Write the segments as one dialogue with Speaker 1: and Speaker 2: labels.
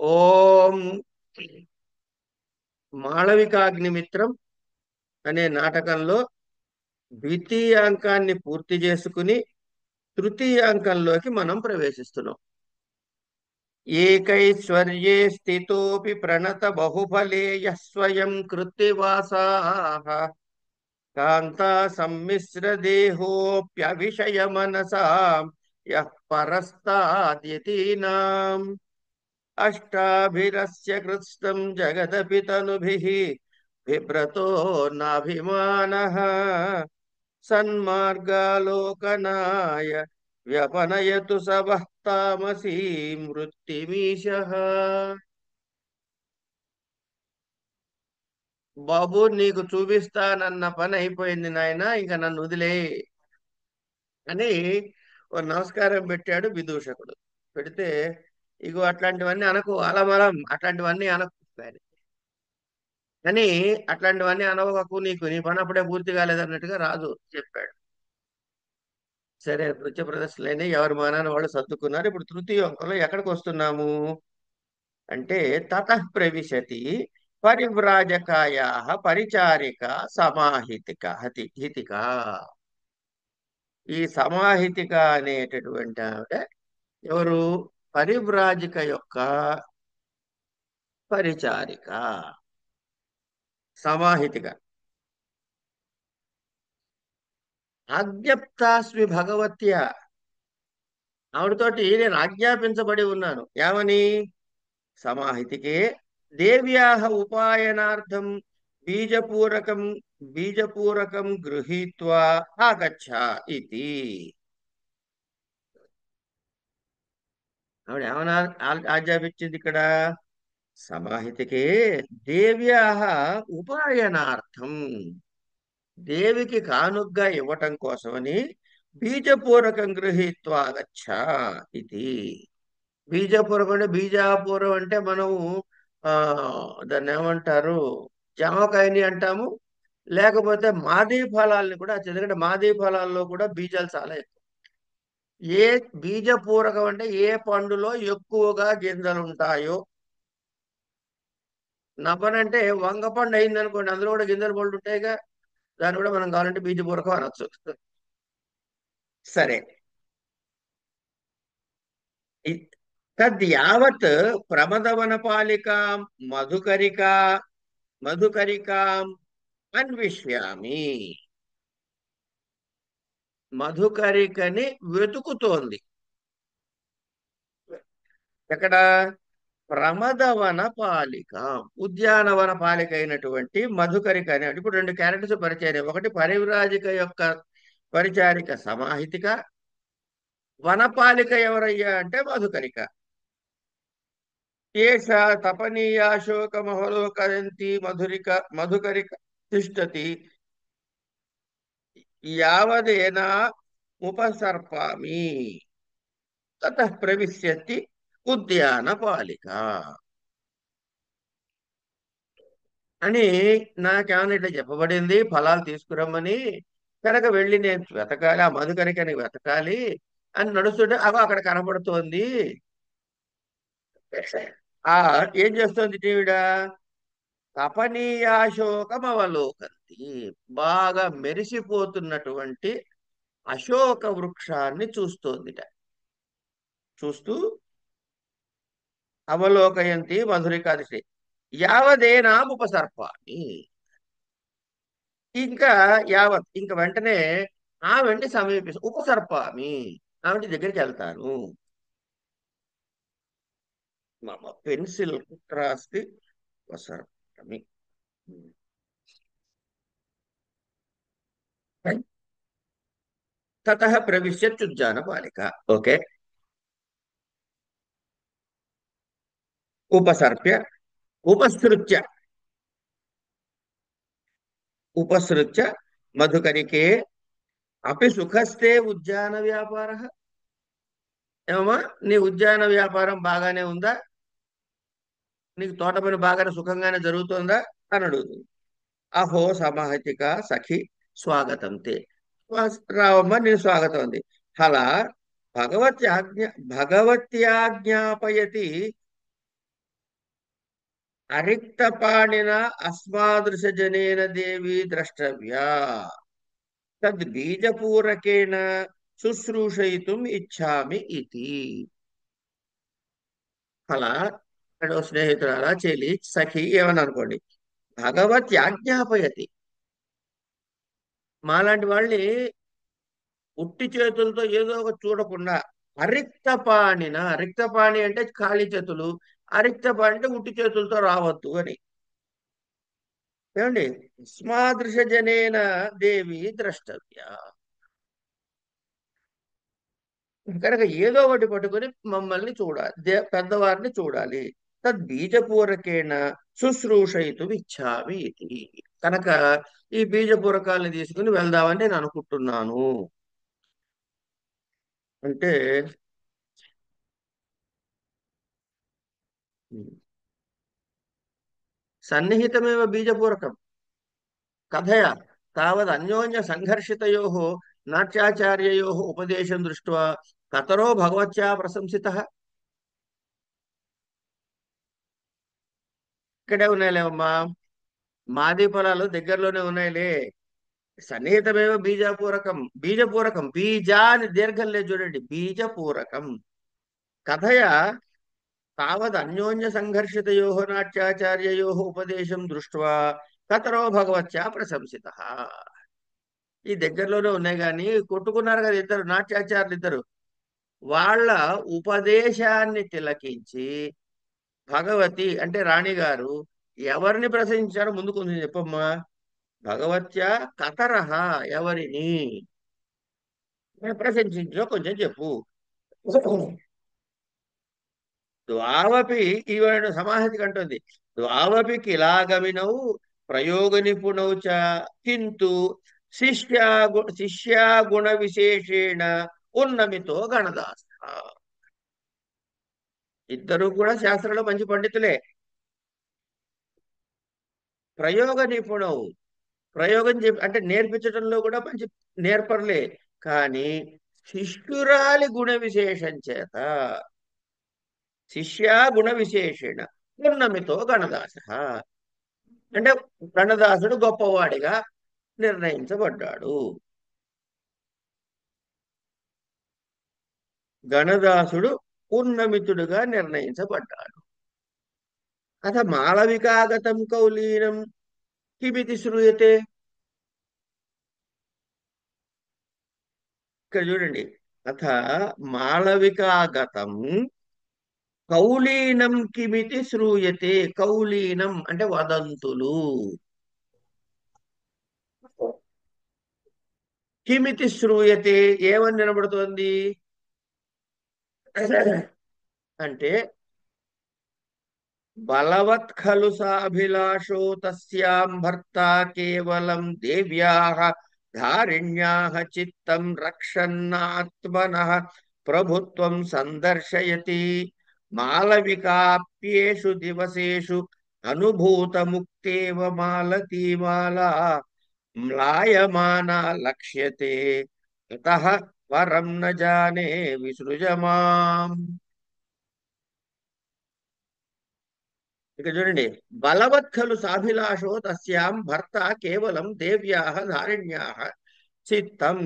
Speaker 1: ఓం మాళవికాగ్నిమిత్రం అనే నాటకంలో ద్వితీయాంకాన్ని పూర్తి చేసుకుని తృతీయాంకంలోకి మనం ప్రవేశిస్తున్నాం. ఏకైశ్వర్యే స్థితోపి ప్రణత బహుఫలే యః స్వయం కృత్తివాసాః కాంతా సమ్మిశ్ర దేహోప్యవిషయ మనసా యః పరస్తాద్యతీనాం అష్టాభిరస్య కృత్స్నం జగదపి తనుభిః బిభ్రతో నాభిమానః సన్మార్గాలోకనాయ వ్యపనయతు సవః తామసీం వృత్తిమీశః. బాబు, నీకు చూపిస్తానన్న పని అయిపోయింది నాయన, ఇంకా నన్ను వదిలే అని ఓ నమస్కారం పెట్టాడు విదూషకుడు. పెడితే, ఇగో అట్లాంటివన్నీ అనకు, అలమలం అట్లాంటివన్నీ అనకు అని. కానీ అట్లాంటివన్నీ అనవకు, నీకు నీ పని అప్పుడే పూర్తి కాలేదన్నట్టుగా రాజు చెప్పాడు. సరే, నృత్య ప్రదర్శనలైన ఎవరి మానాన్ని వాళ్ళు సర్దుకున్నారు. ఇప్పుడు తృతీయ అంకంలో ఎక్కడికి వస్తున్నాము అంటే, తతః ప్రవిశతి పరివ్రాజకాయా పరిచారిక సమాహితిక హితిక. ఈ సమాహితిక అనేటటువంటి ఆవిడ ఎవరు? పరివ్రాజిక యొక్క పరిచారిక, సమాహితిక. ఆజ్ఞప్తాస్మి భగవత్య, ఆవిడతోటి నేను ఆజ్ఞాపించబడి ఉన్నాను. ఏమని? సమాహితికే దేవ్యాహ ఉపాయనార్థం బీజపూరకం బీజపూరకం గృహీత్వా ఆగచ్చ ఇది. ఆవిడ ఏమన్నా ఆజ్ఞాపించింది ఇక్కడ? సమాహితికే దేవ్యాహ ఉపాయనార్థం, దేవికి కానుగ్గా ఇవ్వటం కోసమని బీజపూరకం గృహీత్వా ఆగచ్చ ఇది. బీజపూర్వకం అంటే, బీజాపూర్వం అంటే మనము ఆ దాన్ని ఏమంటారు, జామకాయని అంటాము. లేకపోతే మాదీ ఫలాల్ని కూడా, ఎందుకంటే మాదీ ఫలాల్లో కూడా బీజాలు చాలా ఎక్కువ. ఏ బీజపూరకం అంటే ఏ పండులో ఎక్కువగా గింజలు ఉంటాయో. నవ్వనంటే వంగ పండు అయింది అనుకోండి, అందులో కూడా గింజలు పళ్ళు ఉంటాయిగా, దాన్ని కూడా మనం కావాలంటే బీజపూరకం అనొచ్చు. సరే, తద్యావత్ ప్రమదవనపాలికాం మధుకరికా మధుకరికాం అన్విష్యామి. మధుకరికని వెతుకుతోంది. ఎక్కడ? ప్రమదవన పాలిక, ఉద్యానవన పాలిక అయినటువంటి మధుకరిక అని. ఇప్పుడు రెండు క్యారెక్టర్స్ పరిచయం. ఒకటి పరివ్రాజిక యొక్క పరిచారిక సమాహితిక, వనపాలిక ఎవరయ్యా అంటే మధుకరిక. ఏష తపనీయాశోక మహలోకయంతి మధురిక మధుకరిక తిష్టతి యావదేనా ఉపసర్పామి తతః ప్రవిశ్యతి ఉద్యానపాలిక అని నాకేమన్నా ఇట్లా చెప్పబడింది, ఫలాలు తీసుకురమ్మని. కనుక వెళ్ళి నేను వెతకాలి, ఆ మధుకరికని వెతకాలి అని నడుస్తుంటే అగో అక్కడ కనపడుతోంది. ఆ ఏం చేస్తోంది టీవిడ? తపనీయాశోకం అవలోకంతి, బాగా మెరిసిపోతున్నటువంటి అశోక వృక్షాన్ని చూస్తోందిట. చూస్తూ అవలోకయంతి మధురికాదిశే యావదేనాముపసర్పామి. ఇంకా యావత్, ఇంకా వెంటనే ఆవిడ్ని ఉపసర్పామి, ఆవిడ దగ్గరికి వెళ్తాను. మమ పెన్సిల్ కుట్ర అస్తి ఉపసర్పామి. తతః ప్రవిశ్యత్యుజ్జాన బాలిక. ఓకే. ఉపసర్ప్య ఉపసృత్య ఉపసృత్య మధుకరికే అపి సుఖస్తే ఉద్యాన వ్యాపార. ఏమమ్మా, నీ ఉద్యాన వ్యాపారం బాగానే ఉందా? నీకు తోట పని బాగానే సుఖంగానే జరుగుతుందా అని అడుగుతుంది. అహో సమాహితిక సఖి స్వాగతం తే. రావమ్మ, నేను స్వాగతం అంది. అలా భగవత్యాజ్ఞ భగవత్యాజ్ఞాపయతి అరిక్తపాణిన అస్మాదృశజనేన దేవి ద్రష్టవ్యా తద్ బీజపూరకేణ శుశ్రూషయితుం ఇచ్ఛామి ఇతి. అలా ఇక్కడ ఓ స్నేహితురాలా చెలి సఖి ఏమని అనుకోండి, భగవత్ ఆజ్ఞాపయతి. మాలాంటి వాళ్ళని ఉట్టి చేతులతో ఏదో ఒక చూడకుండా, అరిక్తపాణిన, రిక్తపాణి అంటే ఖాళీ చేతులు, అరిక్తపాణి అంటే ఉట్టి చేతులతో రావద్దు అని. ఏమండి, స్మాదృశ జనేన దేవి ద్రష్టవ్య. కనుక ఏదో ఒకటి పట్టుకొని మమ్మల్ని చూడాలి, పెద్దవారిని చూడాలి. తద్బీజపూరకేణ శుశ్రూషయితు ఇచ్చామి ఇది. కనుక ఈ బీజపూరకాలను తీసుకుని వెళ్దామని నేను అనుకుంటున్నాను అంటే, సన్నిహితమేవ బీజపూరకం కథయ తావద్ అన్యోన్య సంఘర్షితయోః నాట్యాచార్యయోః ఉపదేశం దృష్ట్వా కతరో భగవత్యా ప్రశంసితః. ఇక్కడే ఉన్నాయిలేమ్మా, మాది పొలాలు దగ్గరలోనే ఉన్నాయిలే. సన్నిహితమేవ బీజపూరకం, బీజపూరకం, బీజా అని దీర్ఘం లేదు చూడండి, బీజపూరకం కథయ తావద్ అన్యోన్య సంఘర్షితయోః నాట్యాచార్యయోః ఉపదేశం దృష్ట్వా కతరో భగవత్యా ప్రశంసితః. ఈ దగ్గరలోనే ఉన్నాయి కానీ కొట్టుకున్నారు కదా ఇద్దరు నాట్యాచార్యులు ఇద్దరు, వాళ్ళ ఉపదేశాన్ని తిలకించి భగవతి అంటే రాణిగారు ఎవరిని ప్రశంసించారో ముందు కొంచెం చెప్పమ్మా. భగవత్యా కతరహ, ఎవరిని ప్రశంసించో కొంచెం చెప్పు. ద్వావపి, ఈవిడ సమాహతికి అంటుంది, ద్వావపి కిలాగమినౌ ప్రయోగ నిపుణౌ చ కింటు శిష్యాగుణ విశేషేణ ఉన్నమితో గణదాస. ఇద్దరు కూడా శాస్త్రంలో మంచి పండితులే. ప్రయోగ నిపుణవు, ప్రయోగం చెప్పి అంటే నేర్పించడంలో కూడా మంచి నేర్పరులే. కానీ శిష్యురాలి గుణ విశేషం చేత, శిష్యా గుణ విశేషణ పూర్ణమితో గణదాస అంటే గణదాసుడు గొప్పవాడిగా నిర్ణయించబడ్డాడు. గణదాసుడు పూర్ణమితుడుగా నిర్ణయించబడ్డాడు. అథ మాళవికాగతం కౌలీనం కిమితి శ్రూయతే. ఇక్కడ చూడండి, అథ మాళవికాగతం కౌలీనం కిమితి శ్రూయతే. కౌలీనం అంటే వదంతులు. కిమితి శ్రూయతే, ఏమని వినబడుతోంది అంటే, బలవత్ ఖలు సాభిలాషో తస్యాం భర్త కేవలం దేవ్యాః ధారిణ్యాః చిత్తం రక్షన్నాత్మనః ప్రభుత్వం సందర్శయతి. మాళవికాప్యేషు దివసేషు అనుభూత ముక్తేవ మాలతీమాలా మ్లాయమానా లక్ష్యతే అతః పరం న జానే విసృజమాం. ఇక చూడండి, బలవత్ఖలు సాభిలాషో తస్యాం భర్త కేవలం దేవ్యాః ధారిణ్యాః చిత్తం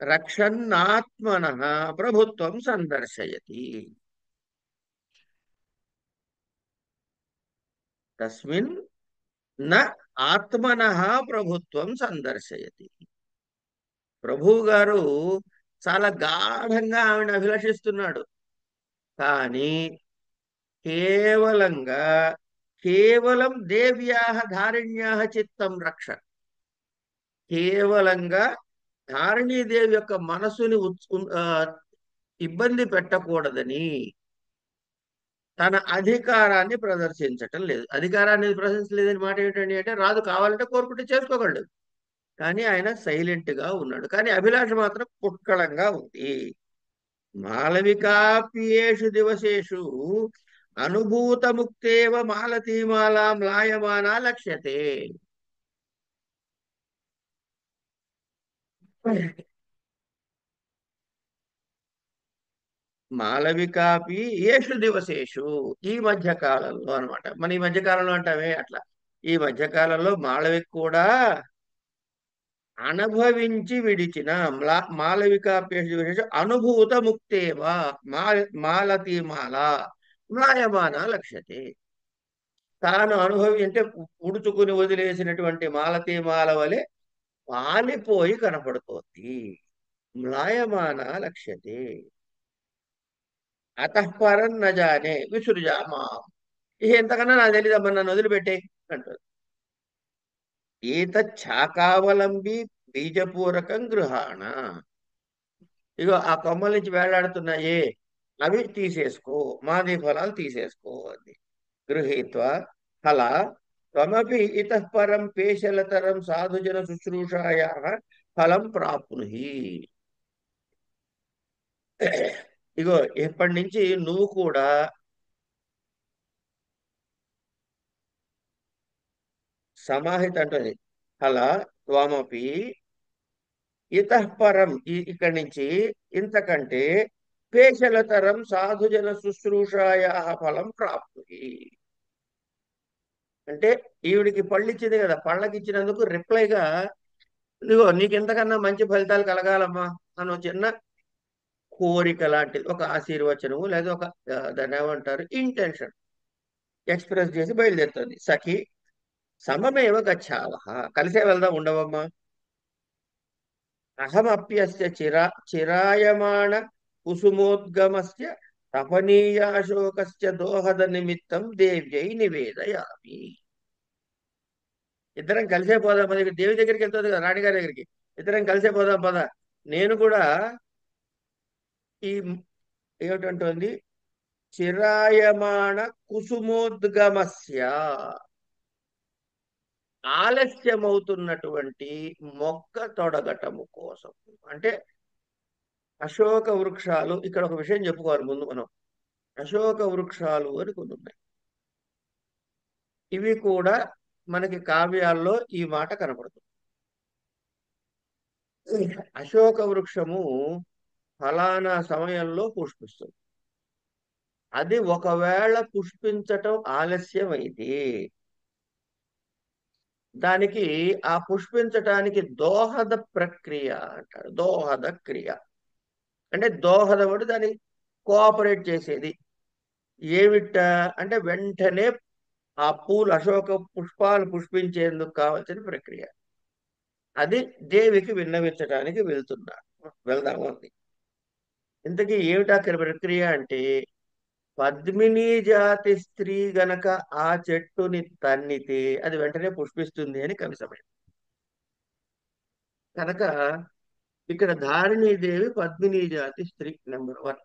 Speaker 1: రక్షన్నాత్మనః ప్రభుత్వం సందర్శయతి. తస్మిన్ న ఆత్మనః ప్రభుత్వం సందర్శయతి. ప్రభువు గారు చాలా గాఢంగా ఆవిడ అభిలషిస్తున్నాడు, కానీ కేవలంగా కేవలం దేవ్యాః ధారిణ్యాః చిత్తం రక్ష, కేవలంగా ధారిణీదేవి యొక్క మనసుని ఇబ్బంది పెట్టకూడదని తన అధికారాన్ని ప్రదర్శించటం లేదు. అధికారాన్ని ప్రదర్శించలేదని మాట ఏంటండి అంటే, రాజు కావాలంటే కోరుకుంటే చేసుకోగలడు, కానీ ఆయన సైలెంట్ గా ఉన్నాడు. కానీ అభిలాష మాత్రం పుష్కళంగా ఉంది. మాళవికాప్యేషు దివసేషు అనుభూత ముక్తేవ మాలతీమాలా మ్లాయమానా లక్ష్యతే. మాళవికాపి ఏషు దివసేషు, ఈ మధ్య కాలంలో అనమాట. మన ఈ మధ్య కాలంలో అంటామే అట్లా. ఈ మధ్య కాలంలో మాళవిక కూడా అనుభవించి విడిచిన మాళవికాపేషు దివసేషు అనుభూత ముక్తేవా మాలతి మాల మ్లాయమాన లక్ష్యతే. తాను అనుభవి అంటే ఉడుచుకుని వదిలేసినటువంటి మాలతీ మాల వలె వాలిపోయి కనపడుతోంది. మ్లాయమాన లక్ష్యతే అతఃపరం నజానే విసృజామా. ఇక ఎంతకన్నా నాకు తెలియదమ్మా, నన్ను వదిలిపెట్టే అంటారు. ఏతచ్ఛాకావలంబి బీజపూరకం గృహాణ. ఇగో ఆ కొమ్మల నుంచి వేలాడుతున్నాయే, అవి తీసేసుకో, మాది ఫలాలు తీసేసుకో అంది. గృహీత్వా ఫల త్వమపి ఇతః పరం పేశలతరం సాధుజన శుశ్రూషాయా ఫలం ప్రాప్నుహి. ఇగో ఇప్పటి నుంచి నువ్వు కూడా సమాహిత అంటుంది. అలా త్వమపి ఇతః పరం, ఇక్కడి నుంచి ఇంతకంటే పేశలతరం సాధుజన శుశ్రూషాయా ఫలం ప్రాప్తి. అంటే ఈవిడికి పళ్ళు ఇచ్చింది కదా, పళ్ళకి ఇచ్చినందుకు రిప్లైగా ఇదిగో నీకు ఇంతకన్నా మంచి ఫలితాలు కలగాలమ్మా అని ఒక చిన్న కోరిక లాంటిది, ఒక ఆశీర్వచనము లేదా ఒక దాన్ని ఏమంటారు ఇంటెన్షన్ ఎక్స్ప్రెస్ చేసి బయలుదేరుతుంది. సఖి సమమేవ గచ్చావహ, కలిసే వెళ్దాం ఉండవమ్మా. అహమప్యస్య చిరాయమాణ కుసుమోద్గమస్య తపనీయాశోకస్య దోహద నిమిత్తం దేవ్యై నివేదయామి. ఇద్దరం కలిసే పోదాం పద, దేవి దగ్గరికి వెళ్తుంది కదా, రాణిగారి దగ్గరికి. ఇద్దరం కలిసే పోదాం పద. నేను కూడా ఈ ఏమిటంటుంది, చిరాయమాణ కుసుమోద్గమస్య, ఆలస్యమవుతున్నటువంటి మొక్క తొడగటము కోసం. అంటే అశోక వృక్షాలు, ఇక్కడ ఒక విషయం చెప్పుకోవాలి ముందు మనం. అశోక వృక్షాలు అని కొన్ని ఉన్నాయి. ఇవి కూడా మనకి కావ్యాల్లో ఈ మాట కనపడుతుంది. అశోక వృక్షము ఫలానా సమయంలో పుష్పిస్తుంది. అది ఒకవేళ పుష్పించటం ఆలస్యం అయితే దానికి, ఆ పుష్పించటానికి దోహద ప్రక్రియ అంటారు. దోహద క్రియ అంటే దోహదపడి దాన్ని కోఆపరేట్ చేసేది ఏమిట అంటే వెంటనే ఆ పూలు అశోక పుష్పాలు పుష్పించేందుకు కావాల్సిన ప్రక్రియ. అది దేవికి విన్నవించడానికి వెళ్దాము అంది. ఇంతకీ ఏమిటా ప్రక్రియ అంటే, పద్మిని జాతి స్త్రీ గనక ఆ చెట్టుని తన్నితే అది వెంటనే పుష్పిస్తుంది అని కవి సమయం. కనుక ఇక్కడ ధారిణీదేవి పద్మిని జాతి స్త్రీ నెంబర్ 1.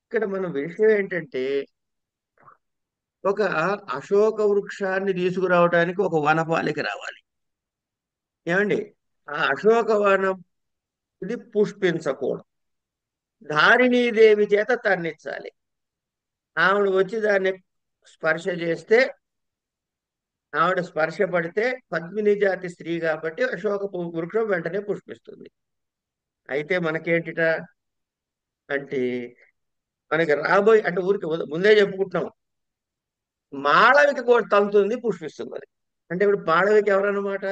Speaker 1: ఇక్కడ మన విషయం ఏంటంటే, ఒక అశోక వృక్షాన్ని తీసుకురావడానికి ఒక వనపాలిక రావాలి. ఏమండి, ఆ అశోక వనం ఇది పుష్పించకూడదు, ధారిణీదేవి చేత తన్నించాలి. ఆవిడ వచ్చి దాన్ని స్పర్శ చేస్తే, ఆవిడ స్పర్శ పడితే పద్మిని జాతి స్త్రీ కాబట్టి అశోక వృక్షం వెంటనే పుష్పిస్తుంది. అయితే మనకేంటిట అంటే, మనకి రాబోయే అంటే ఊరికి ముందే చెప్పుకుంటున్నాం, మాళవిక కూడా తంతుంది పుష్పిస్తుంది అది. అంటే ఇప్పుడు మాళవిక ఎవరన్నమాట,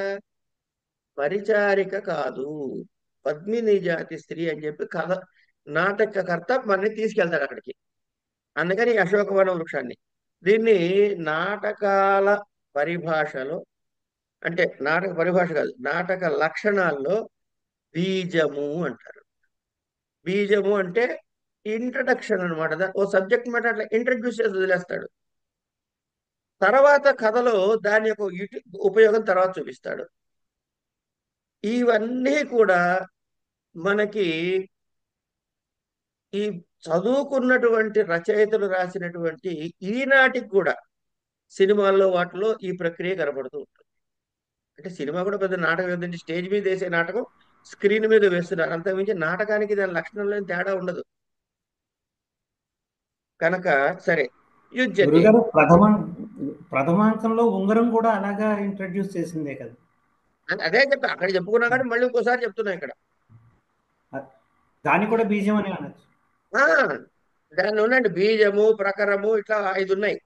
Speaker 1: పరిచారిక కాదు, పద్మిని జాతి స్త్రీ అని చెప్పి కథ నాటకకర్త మనని తీసుకెళ్తాడు అక్కడికి. అందుకని ఈ అశోకవన వృక్షాన్ని, దీన్ని నాటకాల పరిభాషలో, అంటే నాటక పరిభాష కాదు, నాటక లక్షణాల్లో బీజము అంటారు. బీజము అంటే ఇంట్రడక్షన్ అనమాట. ఓ సబ్జెక్ట్ మాట అట్లా ఇంట్రడ్యూస్ చేసి వదిలేస్తాడు. తర్వాత కథలో దాని యొక్క ఉపయోగం తర్వాత చూపిస్తాడు. ఇవన్నీ కూడా మనకి ఈ చదువుకున్నటువంటి రచయితలు రాసినటువంటి ఈనాటికి కూడా సినిమాల్లో వాటిలో ఈ ప్రక్రియ కనబడుతూ ఉంటుంది. అంటే సినిమా కూడా పెద్ద నాటకం ఏంటంటే, స్టేజ్ మీద వేసే నాటకం స్క్రీన్ మీద వేస్తున్నారు, అంతకుమించి నాటకానికి దాని లక్షణంలో ఏం తేడా ఉండదు. కనుక సరే, యుజ్యతే.
Speaker 2: గురుగారు ప్రథమాంకంలో ఉంగరం కూడా అలాగా ఇంట్రడ్యూస్ చేసిందే కదా.
Speaker 1: అదే చెప్తా, అక్కడ చెప్పుకున్నా కానీ మళ్ళీ ఇంకోసారి చెప్తున్నా ఇక్కడ.
Speaker 2: దాన్ని కూడా బీజం అని అనొచ్చు.
Speaker 1: ఆ, దాన్ని ఉండండి, బీజము ప్రకరము ఇట్లా 5 ఉన్నాయి.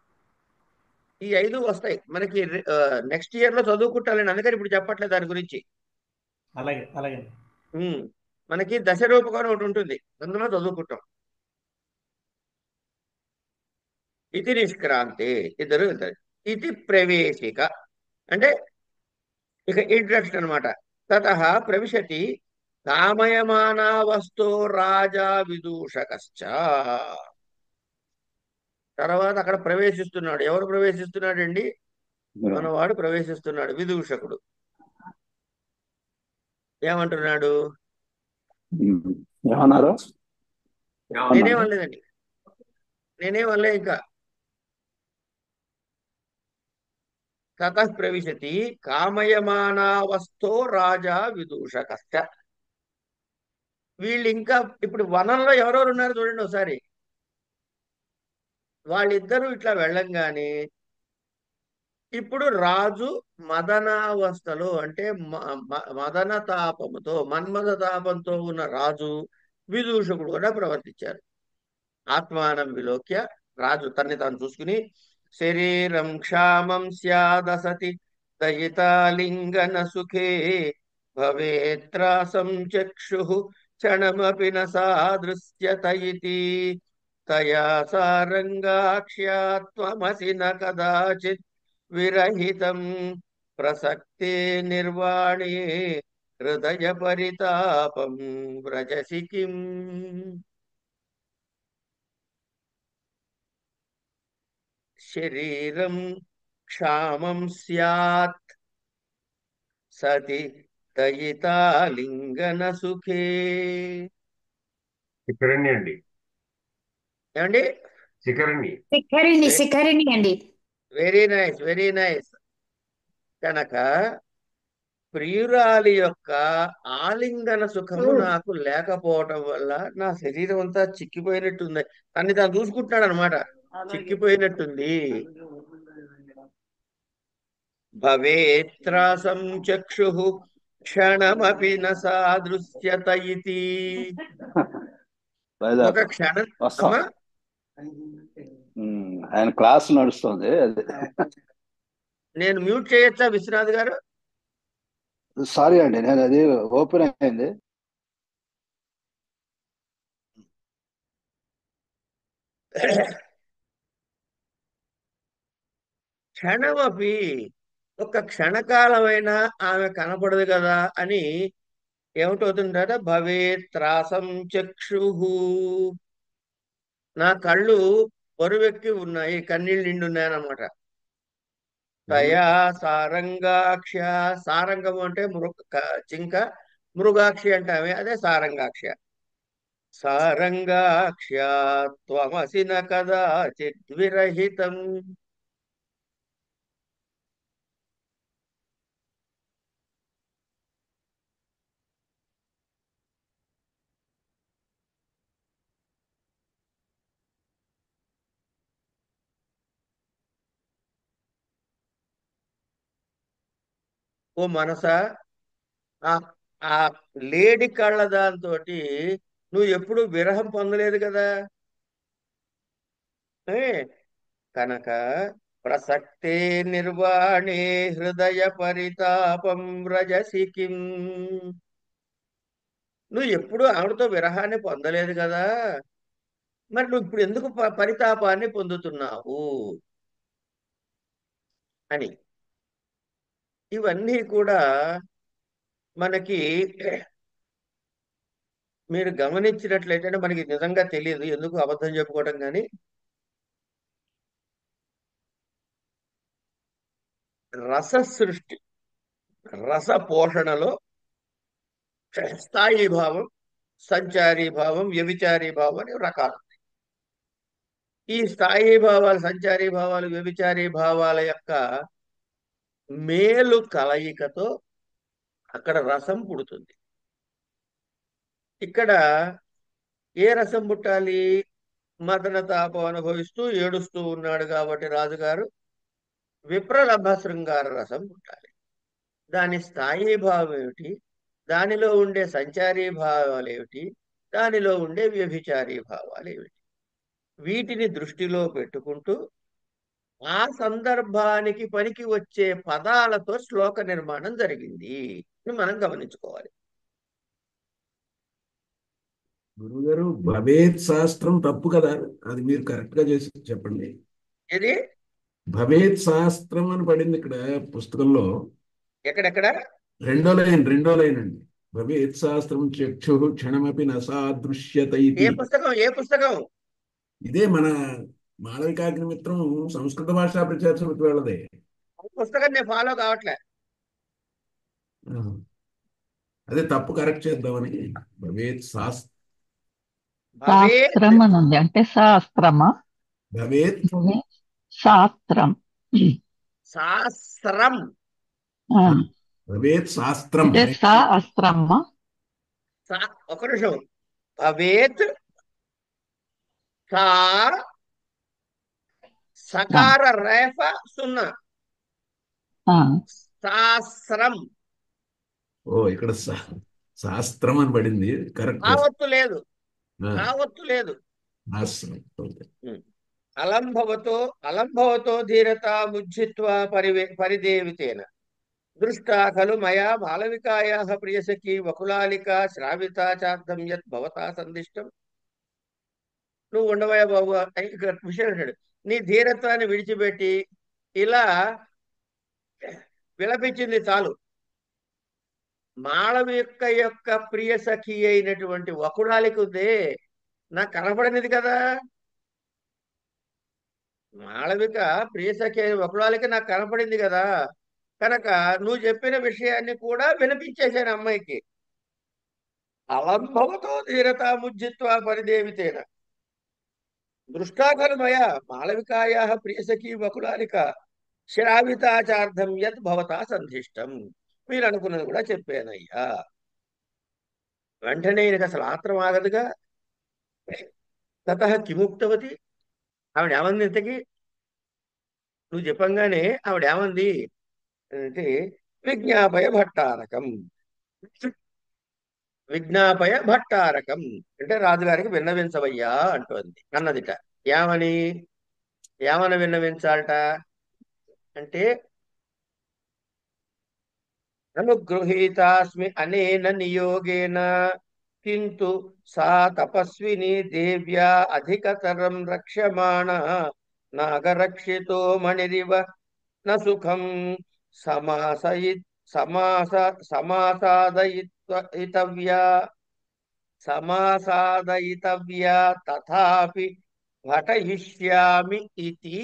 Speaker 1: ఈ 5 వస్తాయి మనకి. నెక్స్ట్ ఇయర్ లో చదువుకుంటానండి, అందుకని ఇప్పుడు చెప్పట్లేదు దాని గురించి.
Speaker 2: అలాగే అలాగే.
Speaker 1: ఉమ్, మనకి దశ రూపకం అని ఒకటి ఉంటుంది, అందులో చదువుకుంటాం. ఇది నిష్క్రాంతి, ఇద్దరు. ఇది ప్రవేశిక అంటే ఇక ఇంట్రడక్షన్ అనమాట. తత ప్రవిశతి కామయమానా వస్తు రాజా విదూషకశ్చ. తర్వాత అక్కడ ప్రవేశిస్తున్నాడు. ఎవరు ప్రవేశిస్తున్నాడండి? మనవాడు ప్రవేశిస్తున్నాడు, విదూషకుడు. ఏమంటున్నాడు?
Speaker 3: ఏమన్నారు? ఏమన్నాడు?
Speaker 1: నేనేమనలేదండి, నేనేమనలే ఇంకా. తతః ప్రవిశతి కామయమానా వస్థో రాజా విదూషకశ్చ. వీళ్ళు ఇంకా ఇప్పుడు వనంలో ఎవరెవరు ఉన్నారు చూడండి ఒకసారి. వాళ్ళిద్దరూ ఇట్లా వెళ్ళంగానే ఇప్పుడు రాజు మదనావస్థలో, అంటే మదన తాపముతో, మన్మథ తాపంతో ఉన్న రాజు విదూషకుడు కూడా ప్రవర్తించారు. ఆత్మానం విలోక్య, రాజు తన్ని తాను చూసుకుని, శరీరం క్షామం స్యాదసతి దయితాలింగన సుఖే భవేత్రాసం చక్షు క్షణమపి న సాదృశ్యత ఇతి తయా సారంగాక్ష్యా త్వమసి న కదాచిత్ విరహితం ప్రసక్తే నిర్వాణే హృదయ పరితాపం వ్రజసి కిం. శరీరం క్షామం స్యాత్ సతి దయితాలింగన సుఖే.
Speaker 4: శిఖరణి అండి,
Speaker 1: ఏమండి?
Speaker 4: శిఖరణి.
Speaker 5: శిఖరిణి శిఖరిణి అండి.
Speaker 1: Very nice, very nice. కనుక ప్రియురాలి యొక్క ఆలింగన సుఖము నాకు లేకపోవటం వల్ల నా శరీరం అంతా చిక్కిపోయినట్టుంది. తన్ని తాను చూసుకుంటున్నాడు అనమాట, చిక్కిపోయినట్టుంది. భవేత్రాసం చక్షు క్షణమపి న సాదృశ్యత ఇతి. ఒక క్షణం.
Speaker 3: వస్తాం.
Speaker 1: అమ్మా,
Speaker 3: ఆయన క్లాస్ నడుస్తుంది అది.
Speaker 1: నేను మ్యూట్ చేయొచ్చా విశ్వనాథ్ గారు?
Speaker 3: సారీ అండి, నేను అది ఓపెన్ అయింది.
Speaker 1: క్షణమపి, ఒక క్షణకాలమైనా ఆమె కనపడదు కదా అని ఏమిటవుతుందట? భవేత్రాసం చక్షు, నా కళ్ళు బరువెక్కి ఉన్నాయి, కన్నీళ్ళు నిండి ఉన్నాయన్నమాట. తయా సారంగాక్ష, సారంగము అంటే జింక, మృగాక్షి అంటే ఆమె, అదే సారంగాక్ష. సారంగాక్ష త్వమసి న కదాచిత్ విరహితం. ఓ మనసా, ఆ ఆ లేడి కళ్ళ దాంతో నువ్వు ఎప్పుడు విరహం పొందలేదు కదా. ఏ కనుక ప్రసక్తే నిర్వాణే హృదయ పరితాపం వ్రజసి కిం. నువ్వు ఎప్పుడు ఆవిడతో విరహాన్ని పొందలేదు కదా, మరి నువ్వు ఇప్పుడు ఎందుకు పరితాపాన్ని పొందుతున్నావు అని. ఇవన్నీ కూడా మనకి మీరు గమనించినట్లయితే, మనకి నిజంగా తెలియదు ఎందుకు అబద్ధం చెప్పుకోవడం, కానీ రస సృష్టి, రస పోషణలో స్థాయి భావం, సంచారీ భావం, వ్యభిచారీ భావం అని రకాలు. ఈ స్థాయి భావాలు, సంచారీ భావాలు, వ్యభిచారీ భావాల యొక్క మేలు కలయికతో అక్కడ రసం పుడుతుంది. ఇక్కడ ఏ రసం పుట్టాలి? మదన తాపం అనుభవిస్తూ ఏడుస్తూ ఉన్నాడు కాబట్టి రాజుగారు విప్రలభ శృంగార రసం పుట్టాలి. దాని స్థాయి భావం ఏమిటి? దానిలో ఉండే సంచారీ భావాలు ఏమిటి? దానిలో ఉండే వ్యభిచారీ భావాలు ఏమిటి? వీటిని దృష్టిలో పెట్టుకుంటూ ఆ సందర్భానికి పనికి వచ్చే పదాలతో శ్లోక నిర్మాణం జరిగింది అని మనం గమనించుకోవాలి.
Speaker 4: గురుగారు, భవేత్ శాస్త్రం తప్పు కదా, అది మీరు కరెక్ట్ గా చేసి చెప్పండి.
Speaker 1: ఇది
Speaker 4: భవేత్ శాస్త్రం అని పడింది ఇక్కడ పుస్తకంలో.
Speaker 1: ఎక్కడెక్కడ?
Speaker 4: రెండో లైన్ అండి. భవేత్ శాస్త్రం చక్షు క్షణమపి నసాదృశ్యత
Speaker 1: ఏ
Speaker 4: ఇది.
Speaker 1: పుస్తకం? ఏ పుస్తకం?
Speaker 4: ఇదే మన మాళవికాగ్నిమిత్రం సంస్కృత భాషా ప్రచార సమితి వాళ్ళదే.
Speaker 1: పుస్తకం నేను ఫాలో కావట్లే.
Speaker 4: ఆ, అదే తప్పు కరెక్ట్ చేద్దామని. భవేత్ శాస్త్రం,
Speaker 1: భవేత్
Speaker 6: శాస్త్రం అని ఉంది, అంటే శాస్త్రమా?
Speaker 4: భవేత్
Speaker 6: శాస్త్రం.
Speaker 1: శాస్త్రం.
Speaker 6: ఆ,
Speaker 4: భవేత్ శాస్త్రం.
Speaker 6: అంటే శాస్త్రమా?
Speaker 1: ఒక నిమిషం. భవేత్ సా సకార రేఫ సున్నా
Speaker 6: ఆ,
Speaker 1: శాస్త్రం.
Speaker 4: ఓ, ఇక్కడ శాస్త్రం అని పడింది, కరెక్ట్.
Speaker 1: కావత్తు లేదు, కావత్తు లేదు.
Speaker 4: శాస్త్రం.
Speaker 1: అలంభవతో ధీరత ముజ్జిత్వా పరిదేవితేన దృష్టా ఖలు మయా మాళవికాయాః ప్రియసఖీ వకులాలికా శ్రావితా చార్థం యత్ భవతా సందిష్టం. నువ్వు ఉండవయ్యా బాబు అని ఇక్కడ విషయం అంటాడు. నీ ధీరత్వాన్ని విడిచిపెట్టి ఇలా విలపించింది చాలు. మాళవిక యొక్క ప్రియ సఖి అయినటువంటి వకులాలిక ఉందే, నాకు కనపడనిది కదా. మాళవిక ప్రియ సఖి అయిన వకులాలిక నాకు కనపడింది కదా, కనుక నువ్వు చెప్పిన విషయాన్ని కూడా వినిపించేశాను అమ్మాయికి. అలంభవతో ధీరత ముజ్జిత్వా పరిదేవితేన దృష్టాఖలు మయా మాళవికాయాః ప్రియసఖీ వకులాలిక శ్రావితాచార్థం యత్ భవతా సంధిష్టం. మీరు అనుకున్నది కూడా చెప్పానయ్యా. వెంటనే ఈయనకు అసలు ఆత్రం ఆగదుగా. తతః కిముక్తవతి, ఆవిడ ఏమంది ఇంతకి? నువ్వు చెప్పంగానే ఆవిడ ఏమంది అంటే, విజ్ఞాపయ భట్టారకం. విజ్ఞాపయ భట్టారకం అంటే రాజుగారికి విన్నవించవయ్యా అంటోంది అన్నదిట. ఏమని విన్నవించాలట అంటే, అనుగృహీతాస్మి అనేన నియోగేన కింతు సా తపస్విని దేవ్యా అధికతరం రక్ష్యమాణ నాగరక్షితో మణిరివ న సుఖం సమాసాదయితవ్యా తథాపి ఘటయిష్యామి ఇతి.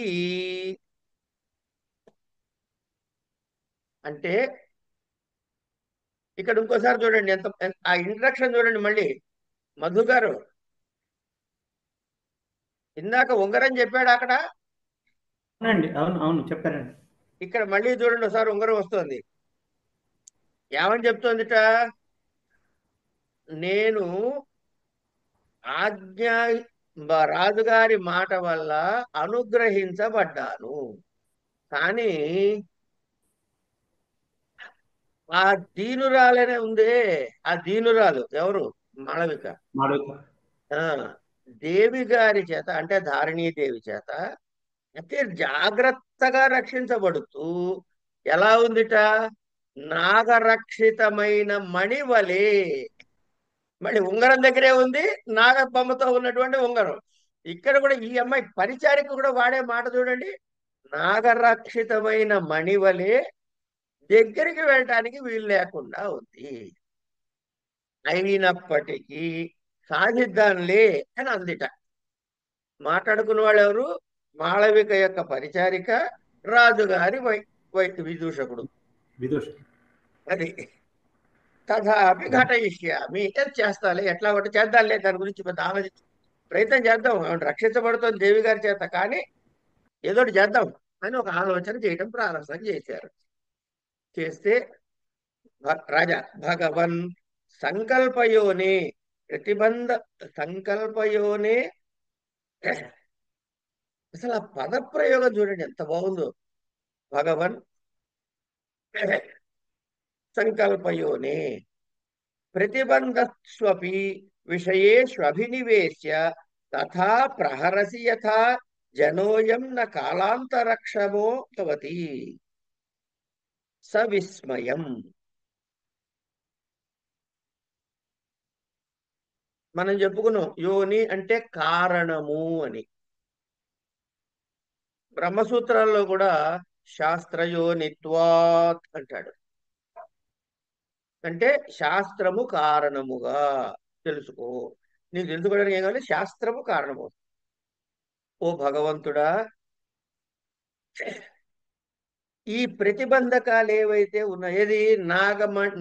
Speaker 1: అంటే ఇక్కడ ఇంకోసారి చూడండి, ఆ ఇంట్రడక్షన్ చూడండి మళ్ళీ. మధు గారు ఇందాక ఉంగరం చెప్పాడు అక్కడ.
Speaker 2: అవునండి, అవును అవును చెప్పారండి.
Speaker 1: ఇక్కడ మళ్ళీ చూడండి ఒకసారి ఉంగరం వస్తుంది. ఏమని చెప్తోందిట? నేను రాజుగారి మాట వల్ల అనుగ్రహించబడ్డాను, కానీ ఆ దీనురాలనే ఉందే, ఆ దీనురాలు ఎవరు? మాళవిక. దేవి గారి చేత, అంటే ధారణీదేవి చేత అతి జాగ్రత్తగా రక్షించబడుతూ ఎలా ఉందిట? నాగరక్షితమైన మణివలే. మళ్ళీ ఉంగరం దగ్గరే ఉంది, నాగబొమ్మతో ఉన్నటువంటి ఉంగరం. ఇక్కడ కూడా ఈ అమ్మాయి పరిచారిక కూడా వాడే మాట చూడండి. నాగరక్షితమైన మణివలే దగ్గరికి వెళ్ళటానికి వీలు లేకుండా ఉంది, అయినప్పటికీ సాధిద్దాంలే అని అందిట. మాట్లాడుకున్న వాళ్ళు ఎవరు? మాళవిక యొక్క పరిచారిక, రాజుగారి విదూషకుడు. అది తథాపి ఘటయిష్యామి, చేస్తాలే, ఎట్లా ఒకటి చేద్దాంలే, దాని గురించి పెద్ద ఆలోచించి ప్రయత్నం చేద్దాం, రక్షించబడుతుంది దేవి గారి చేత, కానీ ఏదోటి చేద్దాం అని ఒక ఆలోచన చేయటం ప్రారంభం చేశారు. చేస్తే రాజా భగవన్ సంకల్పయోనే ప్రతిబంధ సంకల్పయోనే. అసలు ఆ పదప్రయోగం చూడండి ఎంత బాగుందో. భగవన్ సంకల్పయోనే ప్రతిబంధస్వపి విషయేష్వభినివేశ్య తథా ప్రహరసి యథా జనోయం న కాలాంతరక్షమో భవతి సవిస్మయం. మనం చెప్పుకున్నాం యోని అంటే కారణము అని. బ్రహ్మసూత్రాల్లో కూడా శాస్త్రయోనిత్వాత్ అంటాడు. అంటే శాస్త్రము కారణముగా తెలుసుకో. నీకు తెలుసుకోవడానికి ఏం కావాలి? శాస్త్రము కారణము. ఓ భగవంతుడా, ఈ ప్రతిబంధకాలు ఏవైతే ఉన్నాయేది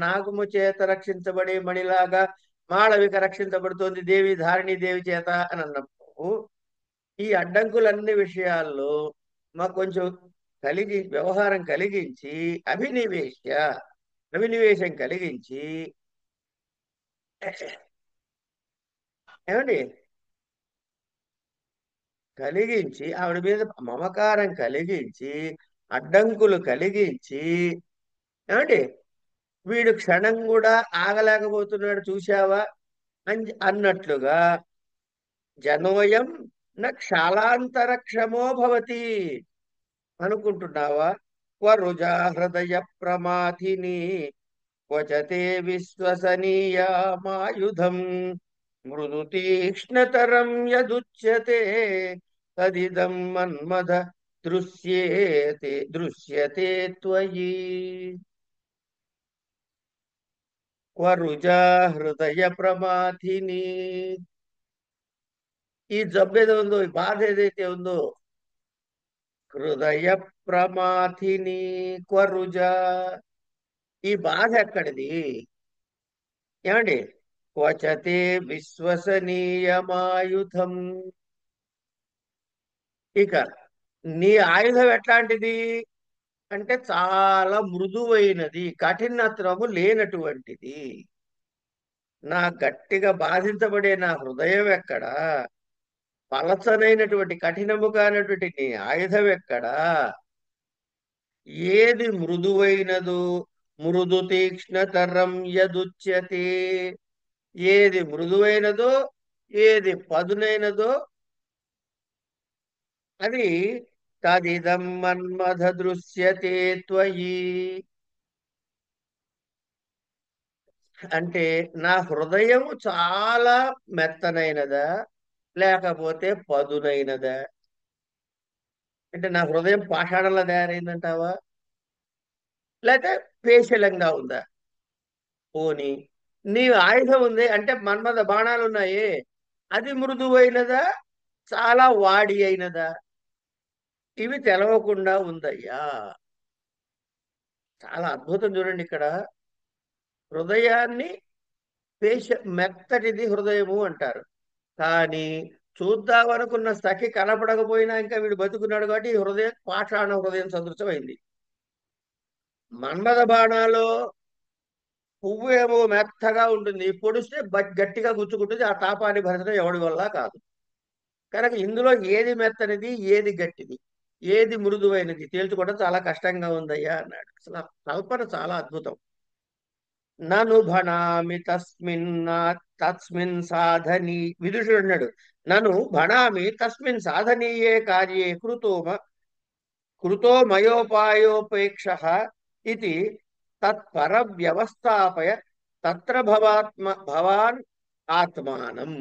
Speaker 1: నాగము చేత రక్షించబడే మణిలాగా మాళవిక రక్షించబడుతోంది దేవి ధారిణి దేవి చేత అని అన్నప్పుడు, ఈ అడ్డంకులన్ని విషయాల్లో మాకు కొంచెం వ్యవహారం కలిగించి అభినివేశం కలిగించి ఏమండి ఆవిడ మీద మమకారం కలిగించి అడ్డంకులు కలిగించి ఏమండి వీడు క్షణం కూడా ఆగలేకపోతున్నాడు చూశావా అన్నట్లుగా జనోయం న క్షాళాంతరక్షమో భవతి అనుకుంటున్నావా? వరుజా హృదయ ప్రమాథిని క్వచతే విశ్వసనీయమాయుధం మృదు తీక్ష్ణతరం యదుచ్యతే తదిదం మన్మథ దృశ్యతే త్వయి. వరుజా హృదయ ప్రమాథిని. ఈ జబ్బు ఏదో ఉందో, ఈ బాధ ఏదైతే ఉందో, హృదయ ప్రమాథిని క్వరుజ, ఈ బాధ ఎక్కడిది? ఏమండి క్వచతే విశ్వసనీయమాయుధం. ఇక నీ ఆయుధం ఎట్లాంటిది అంటే చాలా మృదువైనది, కఠినత్వము లేనటువంటిది. నా గట్టిగా బాధించబడే నా హృదయం ఎక్కడా? పలచనైనటువంటి కఠినము కానటువంటి నీ ఆయుధం ఎక్కడా? ఏది మృదువైనదో మృదు తీక్ష్ణతరం యదుచ్యతే, ఏది మృదువైనదో ఏది పదునైనదో అది తదిదం మన్మథ దృశ్యతే త్వయి. అంటే నా హృదయం చాలా మెత్తనైనదా లేకపోతే పదునైనదా? అంటే నా హృదయం పాషాణంలో తయారైందంటావా లేకపోతే పేశలంగా ఉందా? పోని నీ ఆయుధం ఉంది అంటే మన్మథ బాణాలు ఉన్నాయి, అది మృదువైనదా చాలా వాడి అయినదా? ఇవి తెలవకుండా ఉందయ్యా. చాలా అద్భుతం చూడండి ఇక్కడ. హృదయాన్ని మెత్తటిది హృదయము అంటారు, కానీ చూద్దామనుకున్న సఖి కనపడకపోయినా ఇంకా వీడు బతుకున్నాడు కాబట్టి ఈ హృదయం పాషాణ హృదయం సదృశం అయింది. మన్మథ బాణాలో పువ్వు ఏమో మెత్తగా ఉంటుంది, పొడిస్తే గట్టిగా గుచ్చుకుంటుంది, ఆ తాపాన్ని భరించడం ఎవడి వల్ల కాదు. కనుక ఇందులో ఏది మెత్తనిది ఏది గట్టిది ఏది మృదువైనది తేల్చుకోవడం చాలా కష్టంగా ఉందయ్యా అన్నాడు. అసలు కల్పన చాలా అద్భుతం. నను భణామి తస్మిన్ సాధనీ, విదుషుడు అన్నాడు, నను భణామి తస్మిన్ సాధనీయే కార్యే కృతో మయోపాయోపేక్ష ఇది తత్పర వ్యవస్థాపయ తత్ర భవాన్ ఆత్మానం.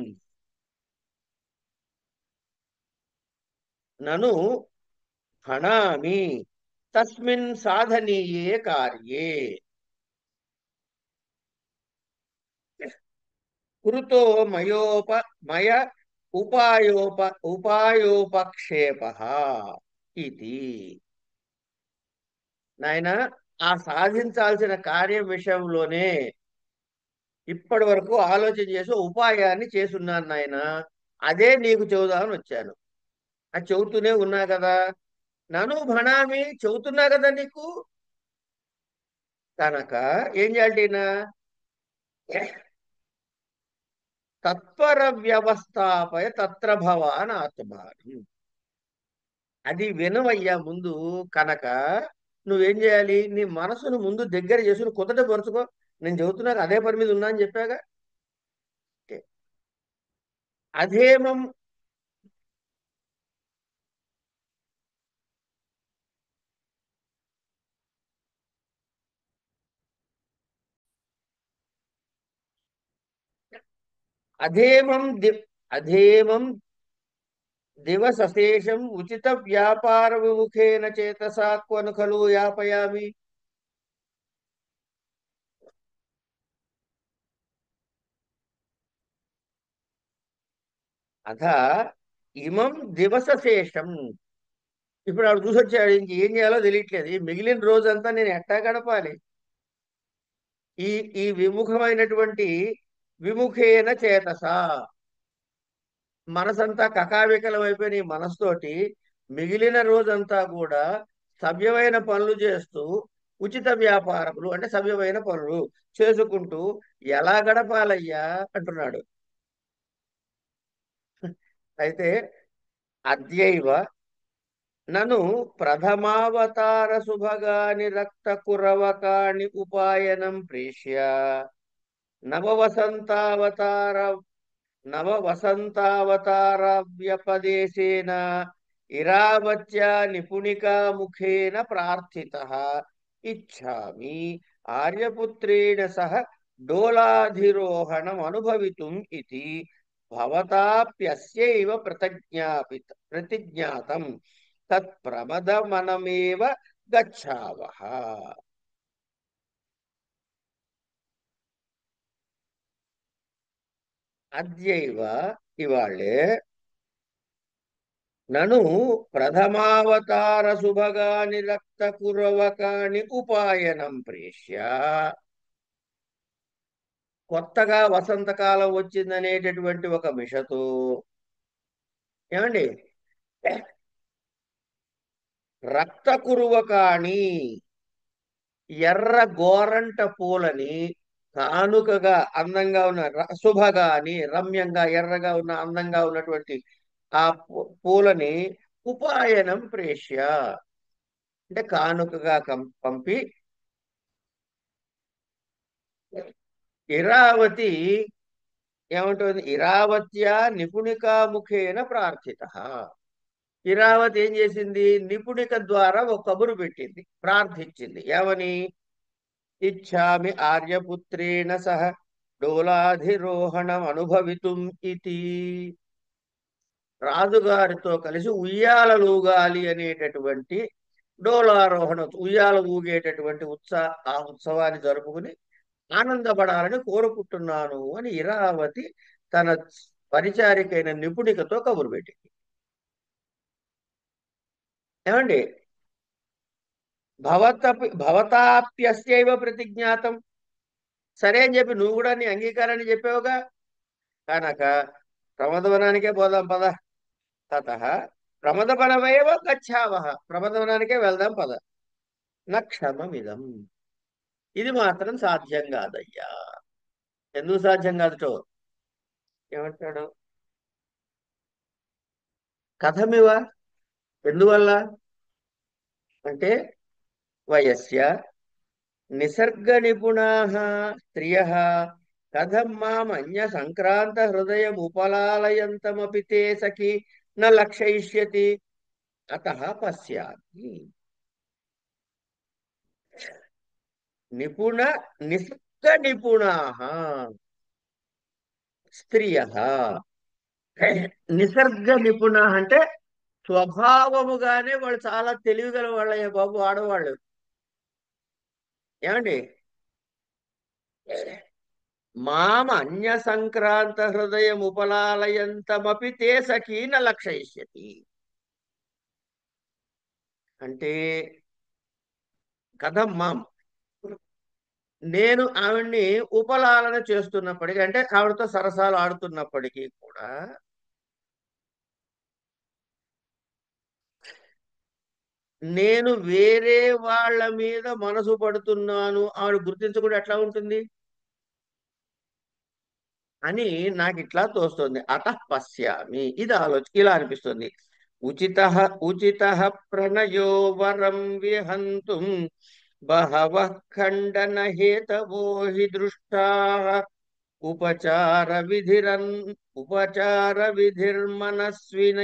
Speaker 1: నను భణామి తస్మిన్ సాధనీయే కార్యే కృతో మయ ఉపాయోపక్షేప ఇది. నాయన ఆ సాధించాల్సిన కార్యం విషయంలోనే ఇప్పటి వరకు ఆలోచన చేసి ఉపాయాన్ని చేసున్నాను నాయన, అదే నీకు చెబుదామని వచ్చాను. అది చెబుతూనే ఉన్నా కదా, నను భణామి చెబుతున్నా కదా నీకు. కనుక ఏం చేయాలినా తత్పర వ్యవస్థాపయ తత్ర భవాన్ ఆత్మానం. అది వినవయ్యా ముందు. కనుక నువ్వేం చేయాలి, నీ మనసును ముందు దగ్గర చేసుకుని కుదట పరుచుకో. నేను చెబుతున్నాక అదే పని మీద ఉన్నా అని చెప్పాగా. అధేమం అధేమం అధేమం దివసశేషం ఉచిత వ్యాపార విముఖేన చేతసా క్వను ఖలు యాపయామి. అథ ఇమం దివసశేషం. ఇప్పుడు ఆవిడ చూసొచ్చాడు, ఇంక ఏం చేయాలో తెలియట్లేదు. ఈ మిగిలిన రోజంతా నేను ఎట్టా గడపాలి? ఈ ఈ విముఖమైనటువంటి విముఖేన చేతస, మనసంతా కకావికలం అయిపోయిన ఈ మనసుతోటి మిగిలిన రోజంతా కూడా సవ్యమైన పనులు చేస్తూ, ఉచిత వ్యాపారములు అంటే సవ్యమైన పనులు చేసుకుంటూ ఎలా గడపాలయ్యా అంటున్నాడు. అయితే అద్యైవ నను ప్రథమావతార శుభగాని రక్త కురవకాని ఉపాయనం ప్రేష్య నవవసంతావతార నవవసంతావతారవ్యపదేశేన ఇరావత్యా నిపుణికా ముఖేన ప్రార్థితః ఇచ్ఛామి ఆర్యపుత్రేణ సహ డోలాధిరోహణం అనుభవితుం ఇతి భవతాప్యస్యైవ ప్రతిజ్ఞాతం తత్ప్రమదమనమేవ గచ్ఛావః. అద్యైవ ఇవాళే నను ప్రథమావతార శుభగాని రక్త కురవకాని ఉపాయనం ప్రేష్య, కొత్తగా వసంతకాలం వచ్చిందనేటటువంటి ఒక మిషతో, ఏమండి, రక్త కురువకాని ఎర్ర గోరంట పూలని కానుకగా అందంగా ఉన్న శుభగాని రమ్యంగా ఎర్రగా ఉన్న అందంగా ఉన్నటువంటి ఆ పూలని ఉపాయనం ప్రేష్య అంటే కానుకగా పంపి, ఇరావతి ఏమంటుంది, ఇరావత్యా నిపుణికా ముఖేన ప్రార్థితః. ఇరావతి ఏం చేసింది? నిపుణిక ద్వారా ఒక కబురు పెట్టింది, ప్రార్థించింది. ఏమని? ఇచ్ఛామి ఆర్యపుత్రేణ సహ డోలాధిరోహణం అనుభవితుం ఇతి. రాజుగారితో కలిసి ఉయ్యాలలూగాలి అనేటటువంటి డోలారోహణ, ఉయ్యాల ఊగేటటువంటి ఆ ఉత్సవాన్ని జరుపుకుని ఆనందపడాలని కోరుకుంటున్నాను అని ఇరావతి తన పరిచారికైన నిపుణికతో కబురు పెట్టింది. ఏమండి, భవతాప్యస్యైవ ప్రతిజ్ఞాతం. సరే అని చెప్పి నువ్వు కూడా నీ అంగీకారాన్ని చెప్పావుగా, కనుక ప్రమదవనానికే పోదాం పద. తతః ప్రమదవనమేవ గచ్ఛావః, ప్రమదవనానికే వెళ్దాం పద. నక్షమమిదం, ఇది మాత్రం సాధ్యం కాదయ్యా. ఎందుకు సాధ్యం కాదుటో ఏమంటాడు? కథమివ, ఎందువల్ల అంటే వయస్య నిసర్గ నిపుణాః స్త్రియః కథం మామన్య సంక్రాంత హృదయం ఉపలాలయంతమపి తే సఖి న లక్షయిష్యతి అతః పశ్యామి. నిసర్గ నిపుణాః స్త్రియః, నిసర్గ నిపుణాః అంటే స్వభావముగానే వాళ్ళు చాలా తెలివిగల వాళ్ళయ్యా బాబు, ఆడవాళ్ళు. ఏమండి, మామ అన్య సంక్రాంత హృదయం ఉపలాలయంతమపి తే సఖీన లక్షయిష్యతి అంటే కథం మాం, నేను ఆవిడ్ని ఉపలాలన చేస్తున్నప్పటికీ, అంటే ఆవిడతో సరసాలు ఆడుతున్నప్పటికీ కూడా నేను వేరే వాళ్ళ మీద మనసు పడుతున్నాను ఆవిడ గుర్తించకుండా ఎట్లా ఉంటుంది అని నాకు ఇట్లా తోస్తుంది. అతః పశ్యామి, ఇది ఇలా అనిపిస్తుంది. ఉచిత ప్రణయో వరం విహంతుం బహవః ఖండన హేతవో హి దృష్టాః ఉపచార విధిర్మనస్వినైనాం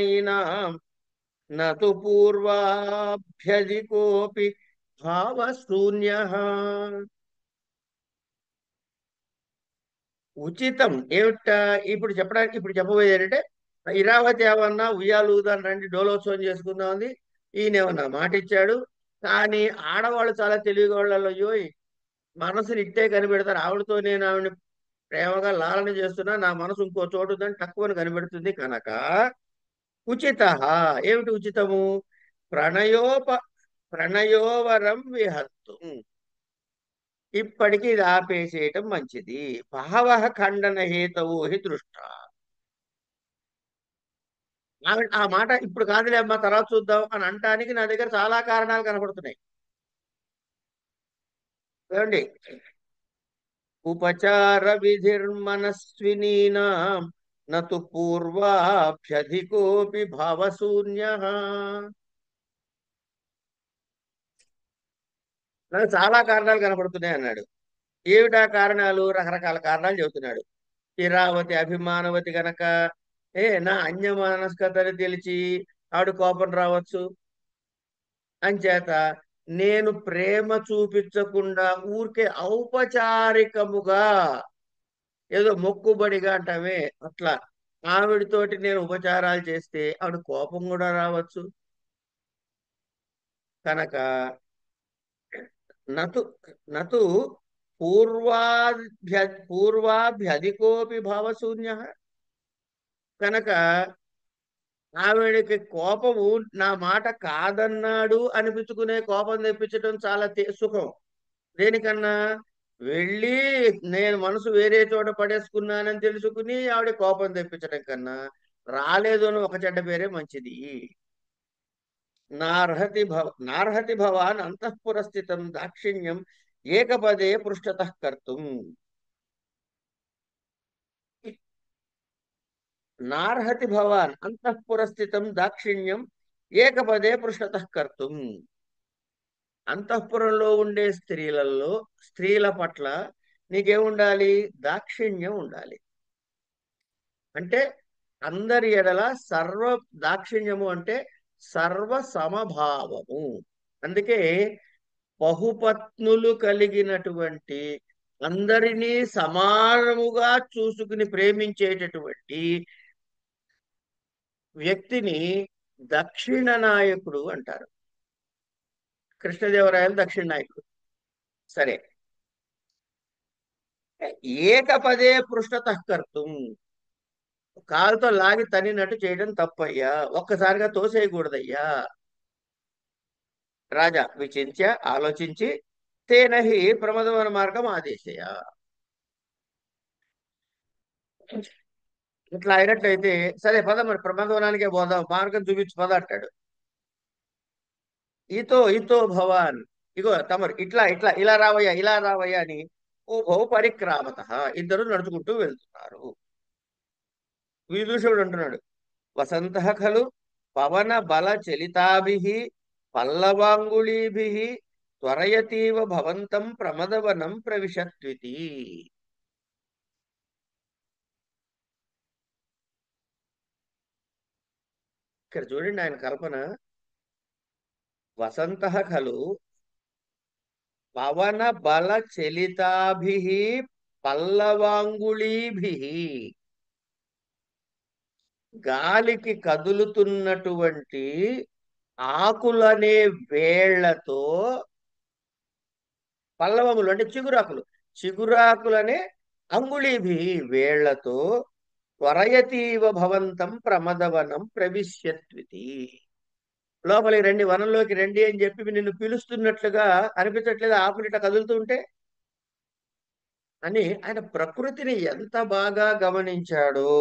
Speaker 1: నతు పూర్వాభ్యధికోపి భావశూన్యః. ఉచితం ఏమిట ఇప్పుడు చెప్పబోయేది ఏంటంటే, ఇరావతి ఏమన్నా ఉయ్యాలుదాని రండి డోలోత్సవం చేసుకుందాం అంది. ఈయనేమన్నా మాట ఇచ్చాడు. కానీ ఆడవాళ్ళు చాలా తెలివిగా వాళ్ళు. అయ్యో, మనసుని ఇట్టే కనిపెడతారు. ఆవిడతో నేను ఆవిడని ప్రేమగా లాలన చేస్తున్నా, నా మనసు ఇంకో చోటు ఉందని తక్కువని కనిపెడుతుంది కనుక ఉచిత. ఏమిటి ఉచితము? ప్రణయోప ప్రణయోవరం విహత్తు. ఇప్పటికి ఇది ఆపేసేయటం మంచిది. బహవః ఖండన హేతవో హి దృష్ట. ఆవిడ ఆ మాట ఇప్పుడు కాదులే అమ్మా తర్వాత చూద్దాం అని అంటానికి నా దగ్గర చాలా కారణాలు కనపడుతున్నాయి. ఏమండి? ఉపచార విధిర్మనస్వినీనాం నతు పూర్వాభ్యధికోపి భావశూన్యః. నాకు చాలా కారణాలు కనపడుతున్నాయి అన్నాడు. ఏమిటా కారణాలు? రకరకాల కారణాలు చెబుతున్నాడు. ఇరావతి అభిమానవతి గనక నా అన్యమానస్కతని తెలిసి ఆవిడ కోపం రావచ్చు. అంచేత నేను ప్రేమ చూపించకుండా ఊరికే ఔపచారికముగా ఏదో మొక్కుబడిగా అంటామే అట్లా ఆవిడతోటి నేను ఉపచారాలు చేస్తే ఆవిడ కోపం కూడా రావచ్చు. కనుక నతు నతు పూర్వాభ్యధికోపి భావశూన్య. కనుక ఆవిడకి కోపము నా మాట కాదన్నాడు అనిపించుకునే కోపం తెప్పించడం చాలా సుఖం. దేనికన్నా వెళ్ళి నేను మనసు వేరే చోట పడేసుకున్నానని తెలుసుకుని ఆవిడ కోపం తెప్పించడం కన్నా రాలేదు అని ఒక చెడ్డ పేరే మంచిది. నార్హతి భవాన్ అంతఃపురస్థితం దాక్షిణ్యం ఏకపదే పృష్ఠతః కర్తుం. నార్హతి భవాన్ అంతఃపురస్థితం దాక్షిణ్యం ఏకపదే పృష్ఠతః కర్తుం. అంతఃపురంలో ఉండే స్త్రీల పట్ల నీకేముండాలి? దాక్షిణ్యం ఉండాలి. అంటే అందరి ఎడల దాక్షిణ్యము అంటే సర్వ సమభావము. అందుకే బహుపత్నులు కలిగినటువంటి అందరినీ సమానముగా చూసుకుని ప్రేమించేటటువంటి వ్యక్తిని దక్షిణ నాయకుడు అంటారు. కృష్ణదేవరాయలు దక్షిణ నాయకుడు. సరే, ఏకపదే పృష్ఠతః కర్తుం. కాలుతో లాగి తన్నినట్టు చేయడం తప్పయ్యా, ఒక్కసారిగా తోసేయకూడదయ్యా. రాజా విచింత్య ఆలోచించి తేనహి ప్రమదవన మార్గం ఆదేశయ. ఇట్లా అయినట్లయితే సరే పద, మరి ప్రమదవనానికే పోదాం, మార్గం చూపించి పద అంటాడు. ఇతో భవాన్, ఇగో తమరు ఇట్లా ఇట్లా ఇలా రావయ్యా ఇలా రావయ్యా అని ఉభౌ పరిక్రామత, ఇద్దరు నడుచుకుంటూ వెళ్తున్నారు. విదూషకుడు అంటున్నాడు, వసంత ఖలు పవన బల చలితాభిః పల్లవాంగుళీభిః త్వరయతీవ భవంతం ప్రమదవనం ప్రవిశత్వితి. ఇక్కడ చూడండి ఆయన కల్పన. వసంత ఖలు పవన బల చలితాభిః పల్లవాంగుళీభిః. గాలికి కదులుతున్నటువంటి ఆకులనే వేళ్లతో, పల్లవములు అంటే చిగురాకులనే అంగుళీభి వేళ్లతో త్వరయతీవ భవంతం ప్రమదవనం ప్రవిశ్యత్వితి. లోపలికి రండి, వనంలోకి రండి అని చెప్పి నిన్ను పిలుస్తున్నట్లుగా అనిపించట్లేదు ఆకులిట కదులుతూ ఉంటే అని. ఆయన ప్రకృతిని ఎంత బాగా గమనించాడో.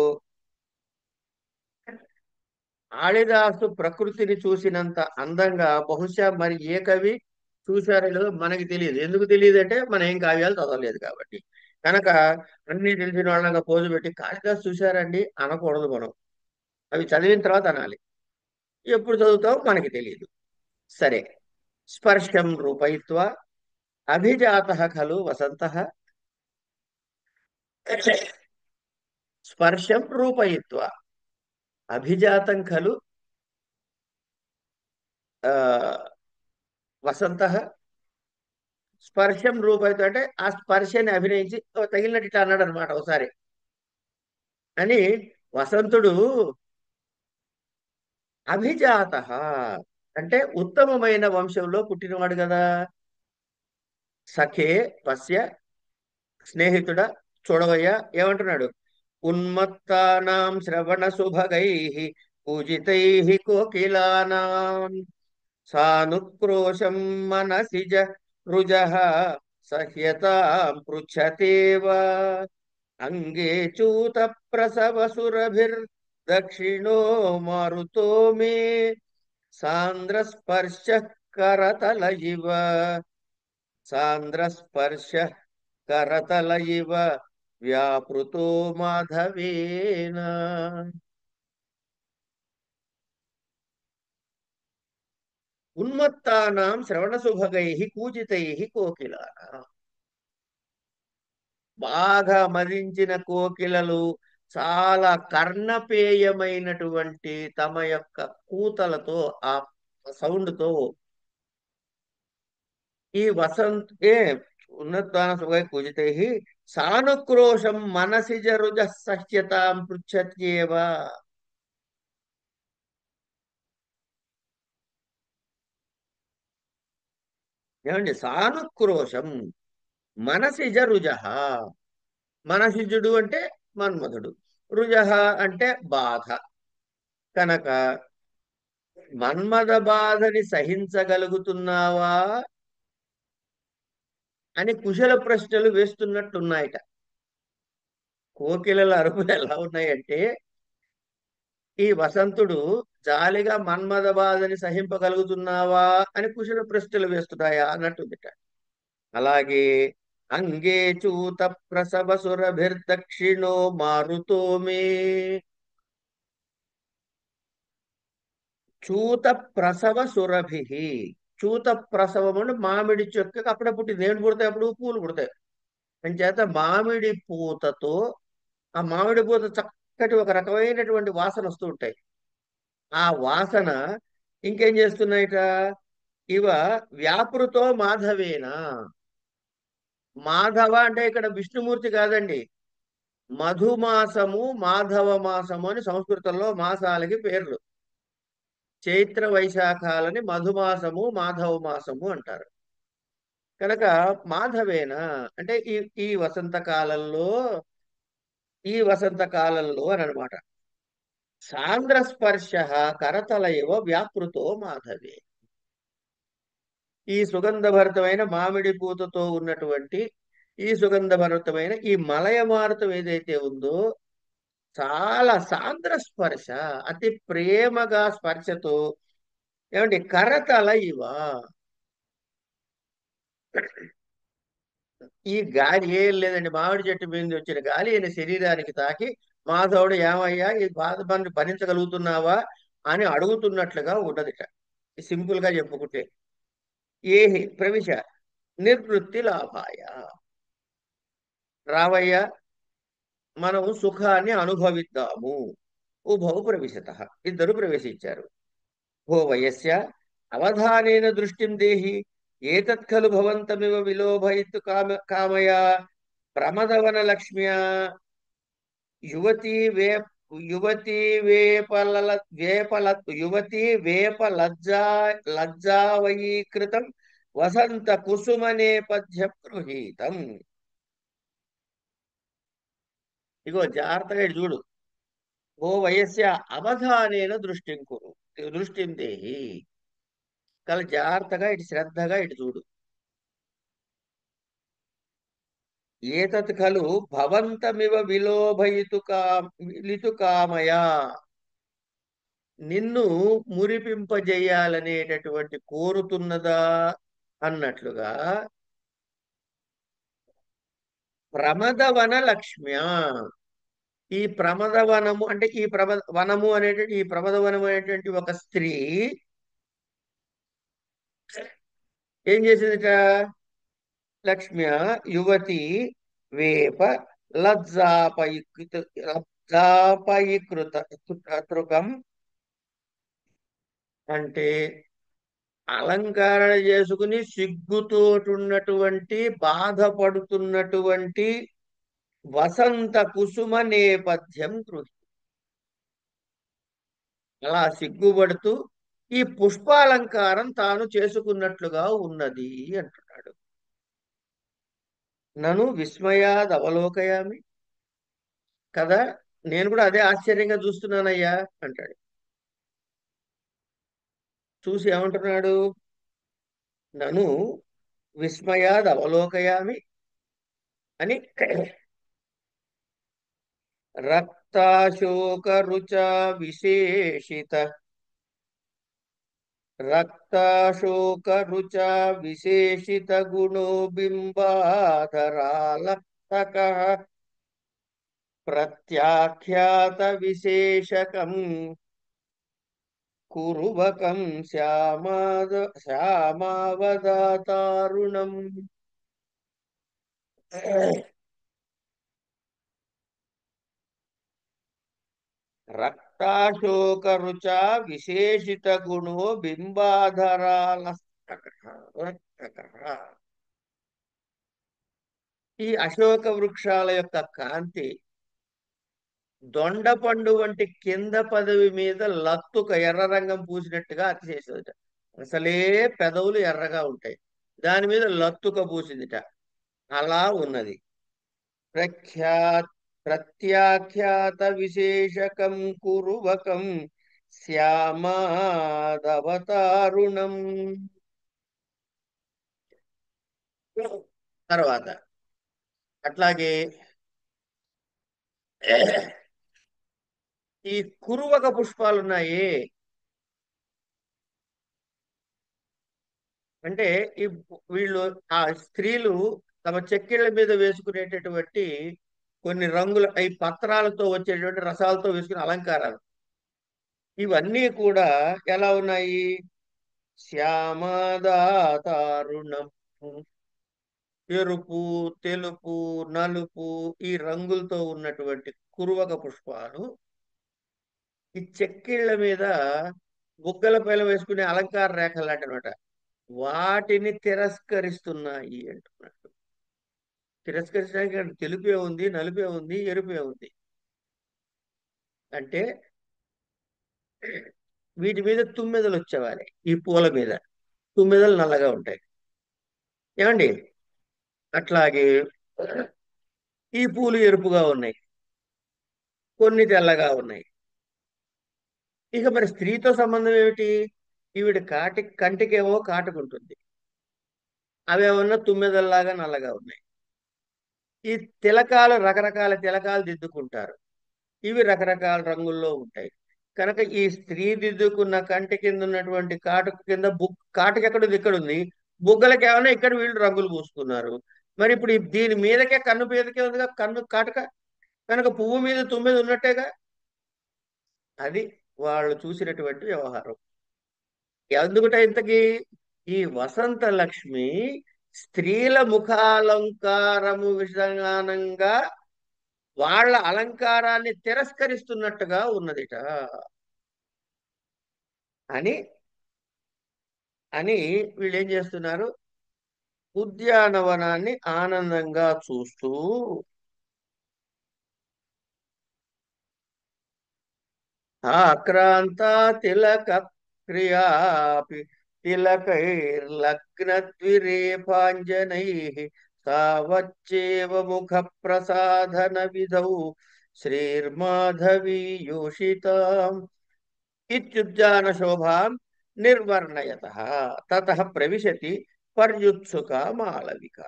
Speaker 1: కాళిదాసు ప్రకృతిని చూసినంత అందంగా బహుశా మరి ఏ కవి చూశారో లేదో మనకి తెలియదు. ఎందుకు తెలియదు అంటే మనం ఏం కావ్యాలు చదవలేదు కాబట్టి. కనుక అన్ని తెలిసిన వాళ్ళగా పోజు పెట్టి కాళిదాసు చూశారండి అనకూడదు. మనం అవి చదివిన తర్వాత అనాలి. ఎప్పుడు చదువుతావు మనకి తెలియదు. సరే, స్పర్శం రూపయిత్వా అభిజాత ఖలు వసంత స్పర్శం రూపయిత్వా అభిజాతం ఖలు ఆ వసంతః స్పర్శం రూపయిత్వ అంటే ఆ స్పర్శని అభినయించి తగిలినట్టు ఇట్లా అన్నాడు అనమాట ఒకసారి. అని వసంతుడు అభిజాత అంటే ఉత్తమమైన వంశంలో పుట్టినవాడు కదా. సఖే పశ్య స్నేహితుడా చూడవయ్యా ఏమంటున్నాడు. ఉన్మత్తానాం శ్రవణ సుభగై పూజితై కోకిలానాం సానుక్రోశం మనసిజ రుజః సహ్యతాం పృచ్ఛతేవ అంగే చూత ప్రసవ సురభిర్దక్షిణో మారుతో మే సాంద్రస్పర్శ కరతల ఇవ సాంద్రస్పర్శ కరతల ఇవ వ్యాపృతో మాధవేన. ఉన్మత్తానాం శ్రవణసుభగై కూజితై కోకిలానాం బాగా మదించిన కోకిలలు చాలా కర్ణపేయమైనటువంటి తమ యొక్క కూతలతో ఆ సౌండ్తో ఈ వసంత ఉన్నతాన సుభగై పూజితై సానుక్రోశం మనసి జరుజ సహ్యతాం పృచ్ఛత్యేవ. ఏమండి సానుక్రోశం మనసిజ రుజ. మనసిజుడు అంటే మన్మధుడు, రుజ అంటే బాధ కనుక మన్మథ బాధని సహించగలుగుతున్నావా అని కుశల ప్రశ్నలు వేస్తున్నట్టున్నాయట. కోకిలల అరుపులు ఎలా ఉన్నాయంటే ఈ వసంతుడు జాలిగా మన్మథ బాధని సహింపగలుగుతున్నావా అని కుశల ప్రశ్నలు వేస్తున్నాయా అన్నట్టుందిట. అలాగే అంగే చూత ప్రసవ సురభిర్దక్షిణో మారుతో మే. చూత ప్రసవ సురభి. చూత ప్రసవం అంటే మామిడి చెక్కకు అప్పుడే పుట్టింది. ఏమిటి పుడతాయి అప్పుడు? పూలు పుడతాయి. అంచేత మామిడి పూతతో ఆ మామిడి పూత చక్కటి ఒక రకమైనటువంటి వాసన వస్తూ ఉంటాయి. ఆ వాసన ఇంకేం చేస్తున్నాయిట, ఇవ వ్యాపృతో మాధవేన. మాధవ అంటే ఇక్కడ విష్ణుమూర్తి కాదండి, మధుమాసము మాధవ మాసము అని సంస్కృతంలో మాసాలకి పేర్లు. చైత్ర వైశాఖాలని మధుమాసము మాధవ మాసము అంటారు. కనుక మాధవేన అంటే ఈ వసంత కాలంలో అని అనమాట. సాంద్ర స్పర్శ కరతల ఇవ వ్యాపృతో మాధవే. ఈ సుగంధభరితమైన మామిడి పూతతో ఉన్నటువంటి ఈ సుగంధభరితమైన ఈ మలయమారుతం ఏదైతే ఉందో చాలా సాంద్ర స్పర్శ, అతి ప్రేమగా స్పర్శతో ఏమంటే కరతల ఇవ. ఈ గాలి ఏం లేదండి, మామిడి చెట్టు మీద వచ్చిన గాలి ఈయన శరీరానికి తాకి మాధవుడు ఏమయ్యా ఈ బాధ పని భరించగలుగుతున్నావా అని అడుగుతున్నట్లుగా ఉన్నదిట. సింపుల్ గా చెప్పుకుంటే ఏహి ప్రవిశ నిర్వృత్తి లాభాయ. రావయ్య మనం సుఖాన్ని అనుభవిద్దాము. ఉభౌ ప్రవిశత ఇద్దరు ప్రవేశించారు. భో వయస్య అవధానేన దృష్టిం దేహి ఏతత్ ఖలు భవంతమివ విలోభయితు కామయా ప్రమదవన లక్ష్మ్యా యువతి వే యువతి వేపల వేపల యువతి వేప లజ్జావయీకృతం వసంత కుసుమ నేపథ్య గృహీతం. ఇగో జాగ్రత్తగా ఇటు చూడు. ఓ వయస్య అవధానేన దృష్టిం కురు దృష్టిం దేహి. కల జాగ్రత్తగా ఇటు శ్రద్ధగా ఇటు చూడు. ఏతత్ ఖలు భవంతమివ విలోభయితు కామయా. నిన్ను మురిపింపజేయాలనేటటువంటి కోరుతున్నదా అన్నట్లుగా ప్రమదవన లక్ష్మ్య. ఈ ప్రమదవనము అంటే ఈ వనము అనేటువంటి ఈ ప్రమదవనము అనేటువంటి ఒక స్త్రీ ఏం చేసిందిట, లక్ష్మ్య యువతి వేప లజ్జాపయుక్త లజ్జాపయీకృత తృకం అంటే అలంకరణ చేసుకుని సిగ్గుతోటున్నటువంటి బాధపడుతున్నటువంటి వసంత కుసుమ నేపథ్యం గృహి. అలా సిగ్గుపడుతూ ఈ పుష్పాలంకారం తాను చేసుకున్నట్లుగా ఉన్నది అంటున్నాడు. నను విస్మయాద్ అవలోకయామి, కదా నేను కూడా అదే ఆశ్చర్యంగా చూస్తున్నానయ్యా అంటాడు. చూసి ఏమంటున్నాడు? నను విస్మయాద్ అవలోకయామి అని రక్తాశోక రుచా విశేషిత రక్తాశోక రుచా విశేషిత గుణో బింబాధరాలక్తక ప్రత్యాఖ్యాత విశేషకం కురువకం శ్యామావదాతారుణం. రక్తాశోక రుచా విశేషిత గుణో బింబాధరాలక్తక. ఈ అశోక వృక్షాల యొక్క కాంతి దొండపండు వంటి కింద పదవి మీద లత్తుక ఎర్ర రంగం పూసినట్టుగా అతిశేషిట. అసలే పెదవులు ఎర్రగా ఉంటాయి, దాని మీద లత్తుక పూసిందిట. అలా ఉన్నది. ప్రత్యాఖ్యాత విశేషకం కురువకం శ్యామాదవతారుణం. తర్వాత అట్లాగే ఈ కురువక పుష్పాలు ఉన్నాయి అంటే వీళ్ళు ఆ స్త్రీలు తమ చెక్కిళ్ళ మీద వేసుకునేటటువంటి కొన్ని రంగుల ఈ పత్రాలతో వచ్చేటువంటి రసాలతో వేసుకునే అలంకారాలు ఇవన్నీ కూడా ఎలా ఉన్నాయి? శ్యామదాతారుణం, ఎరుపు, తెలుపు, నలుపు ఈ రంగులతో ఉన్నటువంటి కురువక పుష్పాలు ఈ చెక్కిళ్ళ మీద బుగ్గల పైన వేసుకునే అలంకార రేఖలు అంటనమాట. వాటిని తిరస్కరిస్తున్నాయి అంటున్నాడు. తిరస్కరించడానికి తెలుపే ఉంది, నలుపే ఉంది, ఎరుపే ఉంది. అంటే వీటి మీద తుమ్మెదలు వచ్చేవాలి. ఈ పూల మీద తుమ్మెదలు నల్లగా ఉంటాయి ఏమండి. అట్లాగే ఈ పూలు ఎరుపుగా ఉన్నాయి, కొన్ని తెల్లగా ఉన్నాయి. ఇక మరి స్త్రీతో సంబంధం ఏమిటి? ఈవిడ కంటికేమో కాటుకుంటుంది, అవేమన్నా తుమ్మెదల్లాగా నల్లగా ఉన్నాయి. ఈ తిలకాలు రకరకాల తిలకాలు దిద్దుకుంటారు, ఇవి రకరకాల రంగుల్లో ఉంటాయి. కనుక ఈ స్త్రీ దిద్దుకున్న కంటి కింద ఉన్నటువంటి కాటుక కింద కాటుక ఎక్కడుంది? ఇక్కడ ఉంది. బుగ్గలకి ఏమైనా ఇక్కడ వీళ్ళు రంగులు పూసుకున్నారు. మరి ఇప్పుడు దీని మీదకే కన్ను మీదకే ఉందిగా కన్ను కాటుక, కనుక పువ్వు మీద తుమ్మెద ఉన్నట్టేగా. అది వాళ్ళు చూసినటువంటి వ్యవహారం. ఎందుకుట ఇంతకీ? ఈ వసంత లక్ష్మి స్త్రీల ముఖాలంకారము విధానంగా వాళ్ళ అలంకారాన్ని తిరస్కరిస్తున్నట్టుగా ఉన్నదిట అని అని వీళ్ళు ఏం చేస్తున్నారు? ఉద్యానవనాన్ని ఆనందంగా చూస్తూ ఆక్రాంత తిలక క్రియాపి తిలకైర్లగ్నద్విరేపాంజనై తావచ్చేవ ముఖ ప్రసాదన విధౌ శ్రీర్మాధవీ యోషితాం ఇత్యుద్యాన శోభాం నిర్వర్ణయతః తతః ప్రవిశతి పర్యుత్సుకా మాళవిక.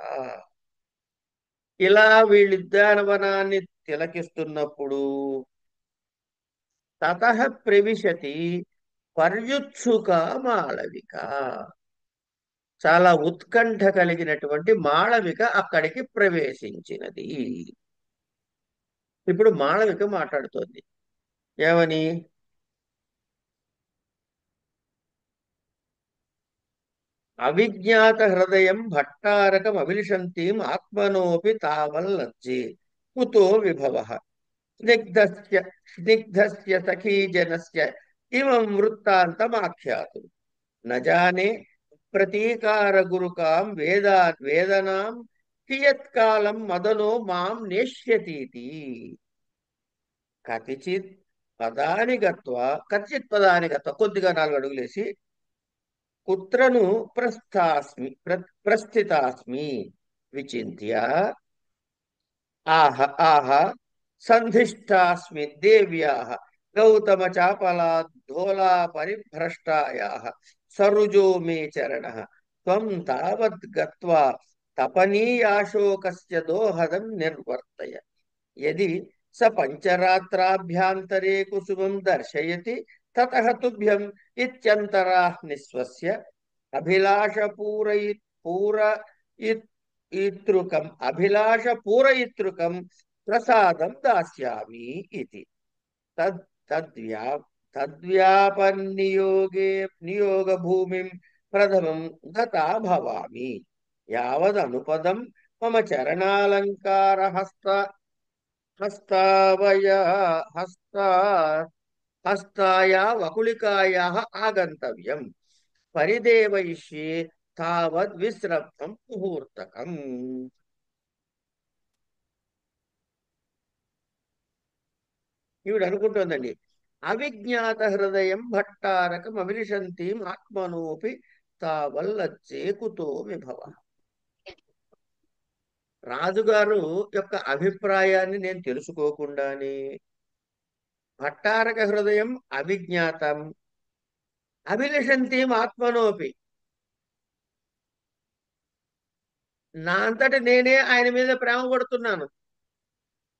Speaker 1: ఇలా వీళ్ళుద్యానవనాన్ని తిలకిస్తున్నప్పుడు తతః ప్రవిశతి పర్యుత్సుకా మాళవిక, చాలా ఉత్కంఠ కలిగినటువంటి మాళవిక అక్కడికి ప్రవేశించినది. ఇప్పుడు మాళవిక మాట్లాడుతోంది ఏమని? అవిజ్ఞాత హృదయం భట్టారకం అభిలిషంతీం ఆత్మనోపి తావల్లజ్జే కుతో విభవ స్నిగ్ధస్య స్నిగ్ధస్య సఖీజనస్య ఇమం వృత్తాంతమాఖ్యాతు న జానే ప్రతీకార గురుకాం వేదనాం కియత్కాలం మదనో మాం నేష్యతీతి కతిచిత్ కతిచిత్ పదాని గత్వ కొద్దిగా 4 అడుగులేసి కుత్రను ప్రస్థితాస్మి విచింత్య ఆహ ఆహ సంధిష్టాస్మి దేవ్యాః గౌతమ చాపలా ధోలా పరిభ్రష్టాయాః సరుజో మే చరణః త్వం తావద్ గత్వా తపనీయాశోకస్య దోహదం నిర్వర్తయ యది స పంచరాత్రాభ్యాంతరే కుసుమం దర్శయతి తతః తుభ్యం ఇత్యంతరాః నిస్వస్య అభిలాష పూరయితృకం ప్రసాదం దాస్యామి ఇతి నియోగ భూమిం ప్రథమం గతా భవామి యావదనుపదం మమ చరణాలంకార హస్తాయా వకుళికాయా ఆగంతవ్యం పరిదేవయిష్యే తావద్ విశ్రబ్ధం ముహూర్తకం. ఈవిడ అనుకుంటోందండి, అవిజ్ఞాత హృదయం భట్టారకం అవిలిషంతీం ఆత్మనోపి తావల్లచ్చే కుతో విభవ. రాజుగారు యొక్క అభిప్రాయాన్ని నేను తెలుసుకోకుండానే భట్టారక హృదయం అవిజ్ఞాతం అభిలిషంతీం ఆత్మనోపి, నా అంతటి నేనే ఆయన మీద ప్రేమ పడుతున్నాను,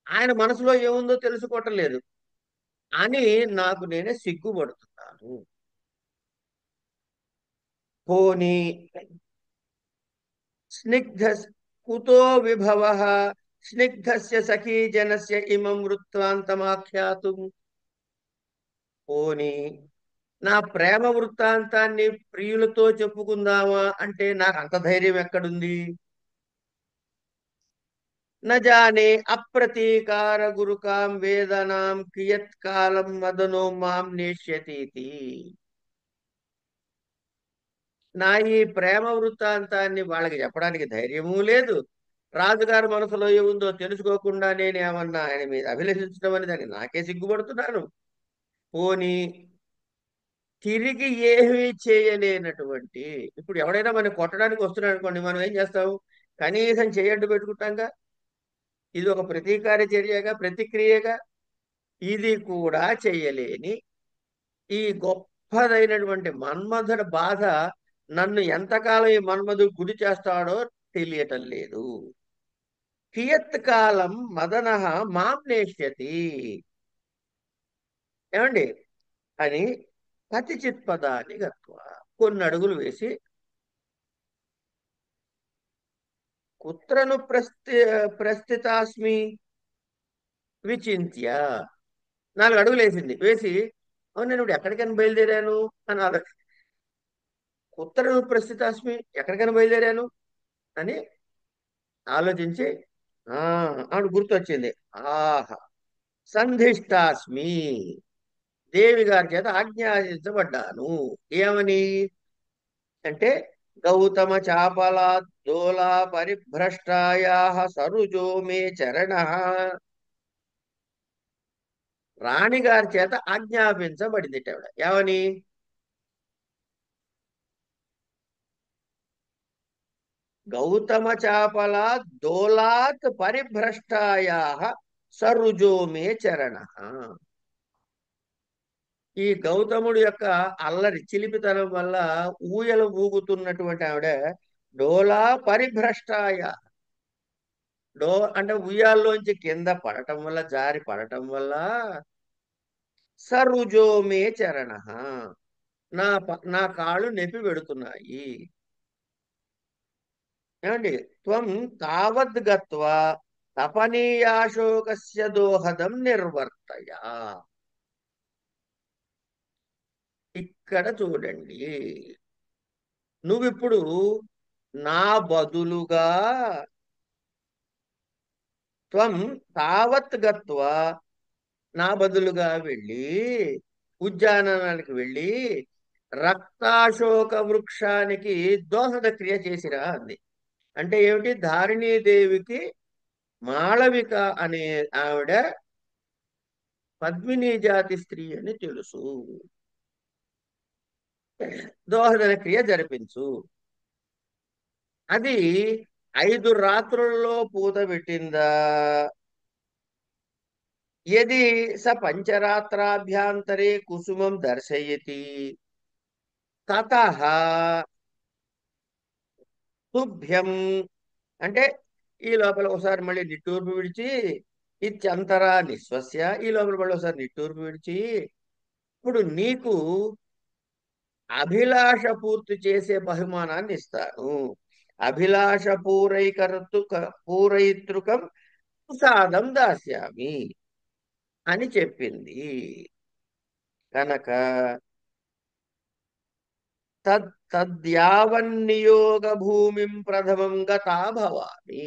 Speaker 1: ఆయన మనసులో ఏముందో తెలుసుకోవటం లేదు అని నాకు నేనే సిగ్గుపడుతున్నాను. పోనీ స్నిగ్ధ కుతో విభవ స్నిగ్ధస్య సఖీజనస్య ఇమం వృత్తాంతమాఖ్యాతు, పోనీ నా ప్రేమ వృత్తాంతాన్ని ప్రియులతో చెప్పుకుందామా అంటే నాకు అంత ధైర్యం ఎక్కడుంది? నజానే అప్రతీకార గురుకాం వేదనాం కియత్కాలం మదనో మాం నేష్యతీతి. నా ఈ ప్రేమ వృత్తాంతాన్ని వాళ్ళకి చెప్పడానికి ధైర్యమూ లేదు, రాజుగారి మనసులో ఏముందో తెలుసుకోకుండా నేనేమన్నా ఆయన మీద అభిలషించడం అని దాన్ని నాకే సిగ్గుపడుతున్నాను. పోనీ తిరిగి ఏమీ చేయలేనటువంటి, ఇప్పుడు ఎవడైనా మనం కొట్టడానికి వస్తున్నాడు అనుకోండి, మనం ఏం చేస్తాం? కనీసం చేయడ్డు పెట్టుకుంటాంగా. ఇది ఒక ప్రతీకార చర్యగా, ప్రతిక్రియగా. ఇది కూడా చెయ్యలేని ఈ గొప్పదైనటువంటి మన్మధుడి బాధ నన్ను ఎంతకాలం ఈ మన్మధుడు గుడి చేస్తాడో తెలియటం లేదు. కియత్ కాలం మదన మాం నేష్యతి ఏమండి అని కతిచిత్ పదాన్ని గత్వ కొన్ని అడుగులు వేసి కుత్రను ప్రస్థితాస్మి విచింత్య 4 అడుగులు వేసింది. వేసి అవును నేను ఇప్పుడు ఎక్కడికైనా బయలుదేరాను అని కుత్రను ప్రస్థితాస్మి ఎక్కడికైనా బయలుదేరాను అని ఆలోచించి ఆవిడ గుర్తొచ్చింది. ఆహా సంధిష్టాస్మి, దేవి గారి చేత ఆజ్ఞాసించబడ్డాను. ఏమని అంటే గౌతమ చాపలా దోలా పరిభ్రష్టాయా సరుజో మే చరణ, రాణిగారి చేత ఆజ్ఞాపించబడింది. ఆవిడ ఏమని? గౌతమ చాపలా దోలాత్ పరిభ్రష్టాయా సరుజో మే చరణ. ఈ గౌతముడు యొక్క అల్లరి చిలిపితనం వల్ల ఊయలు ఊగుతున్నటువంటి ఆవిడ డోలా పరిభ్రష్టాయ, అంటే ఉయ్యాల్లోంచి కింద పడటం వల్ల, జారి పడటం వల్ల సరుజో మే చరణ, నా కాళ్ళు నొప్పి పెడుతున్నాయి. ఏమండి? త్వం తావద్ గత్వా తపనీయాశోకస్య దోహదం నిర్వర్తయ. ఇక్కడ చూడండి, నువ్విప్పుడు నా బదులుగా త్వం తావత్ గత్వా, నా బదులుగా వెళ్ళి ఉద్యానవనానికి వెళ్ళి రక్తాశోక వృక్షానికి దోహద క్రియ చేసిరా అంది. అంటే ఏమిటి? ధారిణీదేవికి మాళవిక అనే ఆవిడ పద్మిని జాతి స్త్రీ అని తెలుసు, దోహదన క్రియ జరిపించు. అది 5 రాత్రుల్లో పూత పెట్టిందా? యది స పంచరాత్రాభ్యాంతరే కుసుమం దర్శయతి తతః తుభ్యం, అంటే ఈ లోపల ఒకసారి మళ్ళీ నిట్టూర్పు విడిచి ఇత్యంతరా నిశ్వస్య, ఈ లోపల మళ్ళీ ఒకసారి నిట్టూర్పు విడిచి, ఇప్పుడు నీకు అభిలాష పూర్తి చేసే బహుమానాన్ని ఇస్తాను. అభిలాష పూరైతృకం ప్రసాదం దాస్యామి అని చెప్పింది. కనుక తద్యావన్నియోగ భూమిం ప్రథమం గతా భవామి,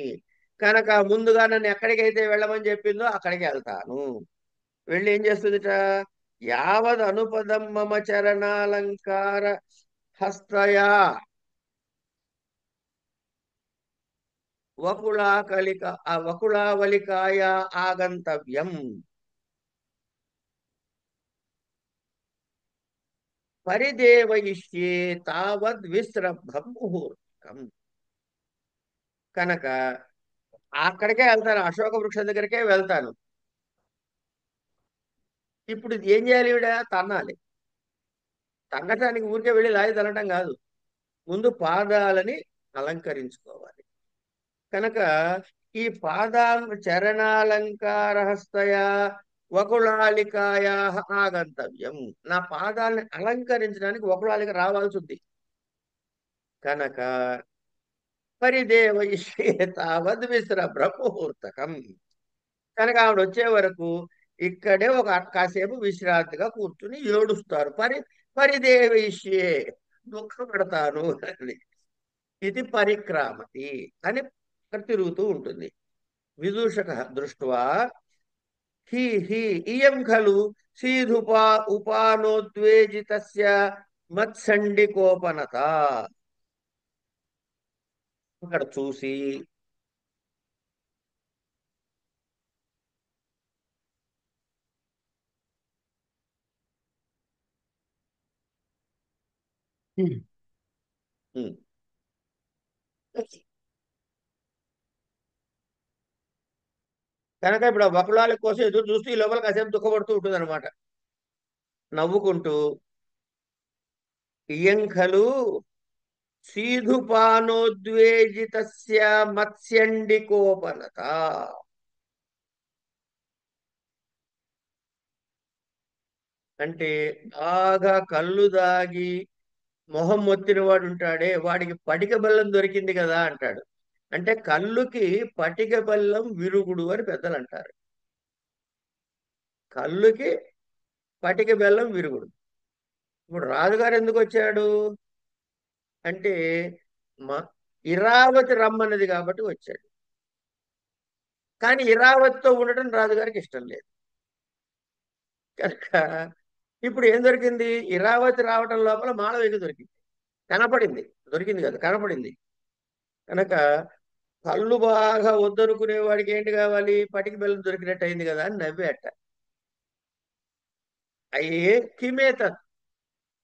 Speaker 1: కనుక ముందుగా నన్ను ఎక్కడికైతే వెళ్ళమని చెప్పిందో అక్కడికి వెళ్తాను. వెళ్ళి ఏం చేస్తుందిట? యావద్ అనుపదం మమ చరణాలంకార హస్తయా వకుళావలికాయ ఆగంతవ్యం పరిదేవయిష్యే తావద్ విశ్రభం ముహూర్తం. కనుక అక్కడికే వెళ్తాను, అశోక వృక్షం దగ్గరికే వెళ్తాను. ఇప్పుడు ఏం చేయాలి? ఈవిడ తన్నాలి. తన్నటానికి ఊరికే వెళ్ళి లాగి తనటం కాదు, ముందు పాదాలని అలంకరించుకోవాలి. కనుక ఈ చరణాలంకారహస్తయ వకుళాలికాయ ఆగంతవ్యం, నా పాదాలని అలంకరించడానికి వకుళాలిక రావాల్సి ఉంది. కనుక పరిదేవయిష్యే తావద్ విశ్రభ్ర ముహూర్తకం, కనుక ఆవిడ వచ్చే వరకు ఇక్కడే కాసేపు విశ్రాంతిగా కూర్చుని ఏడుస్తారు. పరిదేవయిష్యే, దుఃఖపడతాను అని. ఇది పరిక్రామతి అని తిరుగుతూ ఉంటుంది. విదూషక దృష్ట్వా హి హి ఇయం ఖలు ఉపానోద్వేజితస్య మత్సండికోపనత. అక్కడ చూసి కనుక ఇప్పుడు ఆ వకుళాల కోసం ఎదురు చూస్తూ ఈ లోపల కాసేపు దుఃఖపడుతూ ఉంటుంది అనమాట, నవ్వుకుంటూ. ఇయం ఖలు సీధుపానోద్వేజితస్య మత్స్యండికోపనత, అంటే బాగా కళ్ళు దాగి మొహం మొత్తిన వాడు ఉంటాడే, వాడికి పటిక బెల్లం దొరికింది కదా అంటాడు. అంటే కళ్ళుకి పటిక బెల్లం విరుగుడు అని పెద్దలు అంటారు. కళ్ళుకి పటిక బెల్లం విరుగుడు. ఇప్పుడు రాజుగారు ఎందుకు వచ్చాడు అంటే ఇరావతి రమ్మన్నది కాబట్టి వచ్చాడు. కానీ ఇరావతితో ఉండటం రాజుగారికి ఇష్టం లేదు. కనుక ఇప్పుడు ఏం దొరికింది? ఇరావతి రావటం లోపల మాళవిక దొరికింది, దొరికింది కదా, కనపడింది. కనుక కళ్ళు బాగా వద్దనుకునే వాడికి ఏంటి కావాలి? పటికి బెల్లం దొరికినట్టు అయింది కదా అని నవ్వేట. అయ్యే కిమేతత్,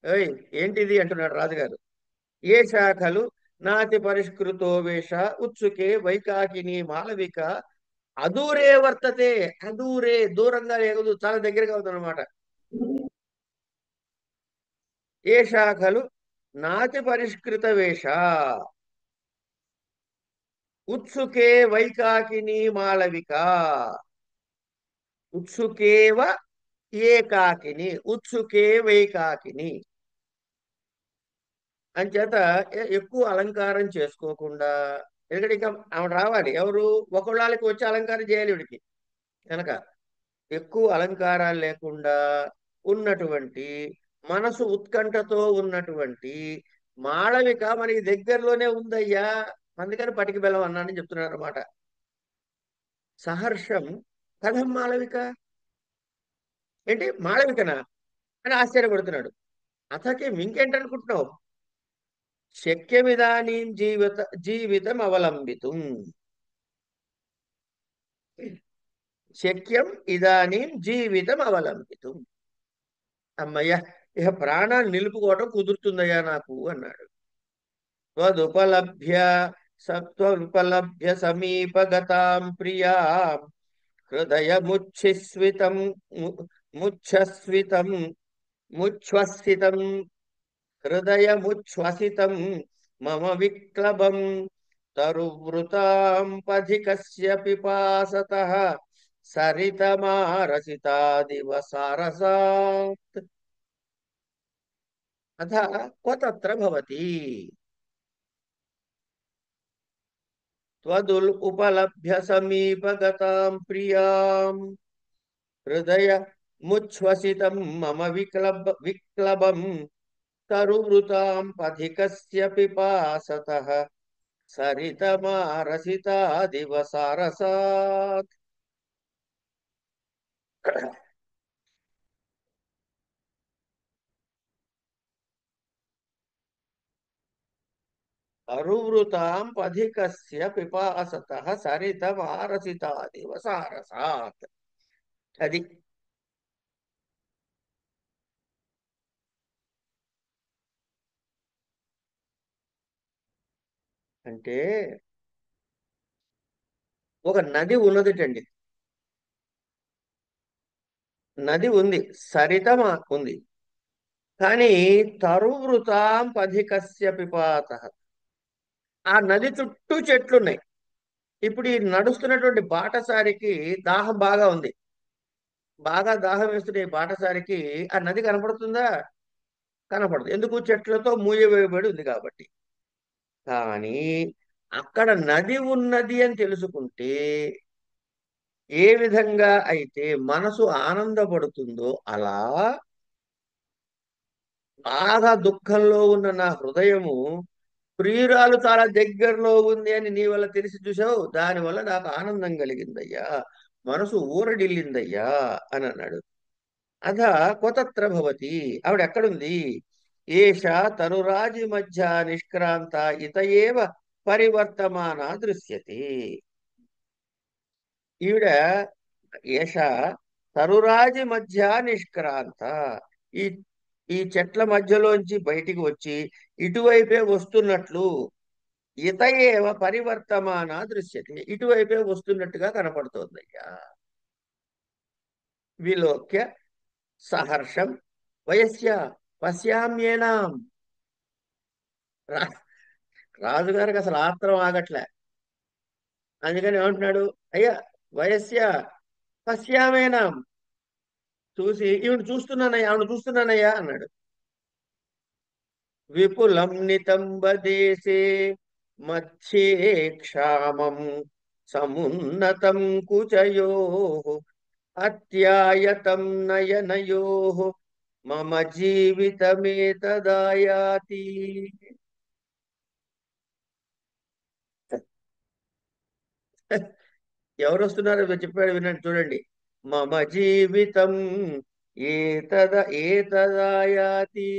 Speaker 1: ఓయ్ ఏంటిది అంటున్నాడు రాజుగారు. ఏ శాఖలు నాతి పరిష్కృతో వేష ఉత్సుకే వైకాకిని మాళవిక అదూరే వర్తతే. అదూరే, దూరంగా లేదు, చాలా దగ్గరగా ఉందన్నమాట. ఏ శాఖలు నాతి పరిష్కృత వేష ఉత్సుకే వైకాకిని మాళవిక. ఉత్సుకేవ ఏకాకిని, ఉత్సుకే వైకాకిని అంచేత ఎక్కువ అలంకారం చేసుకోకుండా, ఎందుకంటే ఇంకా ఆవిడ రావాలి, ఎవరు? ఒకళ్ళకి వచ్చి అలంకారం చేయాలి వీడికి. కనుక ఎక్కువ అలంకారాలు లేకుండా ఉన్నటువంటి, మనసు ఉత్కంఠతో ఉన్నటువంటి మాళవిక మనకి దగ్గరలోనే ఉందయ్యా, అందుకని పటికి బెల్లం అన్నానని చెప్తున్నారు అనమాట. సహర్షం కథం మాళవిక, ఏంటి మాళవికనా అని ఆశ్చర్యపడుతున్నాడు. అతకి ఇంకేంటనుకుంటున్నావు, శక్యమిదానీం జీవితం అవలంబితం, శక్యం ఇదానీం జీవితం అవలంబితం. అమ్మయ్య, ఇక ప్రాణాన్ని నిలుపుకోవటం కుదురుతుందయ్యా నాకు అన్నాడు. త్వదుపలభ్య సత్వోపలభ్య సమీపగతాం ప్రియా హృదయముచ్ఛ్వసితం ముచ్ఛస్వితం ముచ్ఛ్వసితం హృదయముచ్ఛ్వసితం మమ విక్లబం తరువృతాం పథికస్య పిపాసతః సరితమారసితాదివ సారసాత్ అథ క్వ తత్ర భవతి త్వదుల్ ఉపలభ్య సమీపగతాం ప్రియాం హృదయ ముచ్ఛ్వసితం మమ విక్లబం తరువృతాం పథికస్య పిపాసతః సరితమారసితాదివ సారసాత్. అరువృతాం పథికస్య పిపాసతః సరితమారసితాదివ సారసాత్. అది అంటే ఒక నది ఉన్నదిటండి, నది ఉంది, సరితమ ఉంది, కానీ తరువృతాం పథికస్య పిపాతః, ఆ నది చుట్టూ చెట్లున్నాయి. ఇప్పుడు ఈ నడుస్తున్నటువంటి బాటసారికి దాహం బాగా ఉంది, బాగా దాహం వేస్తున్న ఈ బాటసారికి ఆ నది కనపడుతుందా? కనపడదు. ఎందుకు? చెట్లతో మూయవేయబడి ఉంది కాబట్టి. కానీ అక్కడ నది ఉన్నది అని తెలుసుకుంటే ఏ విధంగా అయితే మనసు ఆనందపడుతుందో అలా బాగా దుఃఖంలో ఉన్న నా హృదయము ప్రియురాలు చాలా దగ్గరలో ఉంది అని నీ వల్ల తెలిసి చూసావు, దానివల్ల నాకు ఆనందం కలిగిందయ్యా, మనసు ఊరడిల్లిందయ్యా అని అన్నాడు. అథ క్వతత్ర భవతి, ఆవిడ ఎక్కడుంది? ఏష తనురాజి మధ్య నిష్క్రాంత ఇత ఏవ పరివర్తమాన దృశ్యతే. ఈవిడ ఏష తరురాజి మధ్య నిష్క్రాంత, ఈ ఈ చెట్ల మధ్యలోంచి బయటికి వచ్చి ఇటువైపే వస్తున్నట్లు, ఇత ఏవ పరివర్తమాన దృశ్యతే, ఇటువైపే వస్తున్నట్టుగా కనపడుతోందయ్యా. విలోక్య సహర్షం వయస్య పశ్యామ్యేనాం. రా రాజుగారికి అసలు ఆత్రం ఆగట్లే. అందుకని ఏమంటున్నాడు, అయ్యా వయస్య పశ్యామేనాం, చూసి ఈవిడ చూస్తున్నానయ్యా, ఆవిడ చూస్తున్నానయ్యా అన్నాడు. విపులం నితంబ దేశే మధ్యే క్షామం సమున్నతం కుచయో అత్యాయతం నయనయో మమ జీవితమేతదాయాతి. ఎవరు వస్తున్నారో చెప్పాడు, వినండి, చూడండి. మమ జీవితం ఏతదాయాతి,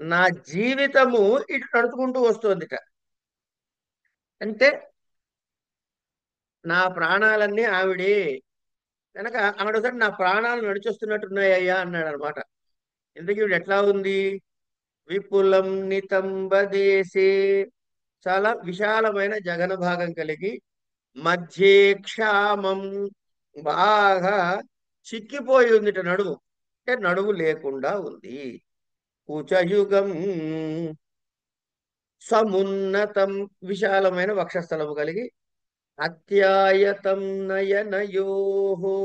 Speaker 1: నా జీవితము ఇటు నడుచుకుంటూ వస్తోందిట. అంటే నా ప్రాణాలన్నీ ఆవిడే కనుక ఆవిడసారి నా ప్రాణాలు నడిచొస్తున్నట్టున్నాయ్యా అన్నాడు అనమాట. ఇంతకీ ఈవిడ ఎట్లా ఉంది? విపులం నితంబ దేశే, చాలా విశాలమైన జగన భాగం కలిగి, మధ్యే క్షామం, బాగా చిక్కిపోయి ఉందిట నడుము, అంటే నడుము లేకుండా ఉంది. కుచయుగం సమున్నతం, విశాలమైన వక్షస్థలము కలిగి, అత్యాయతం నయనయోహో,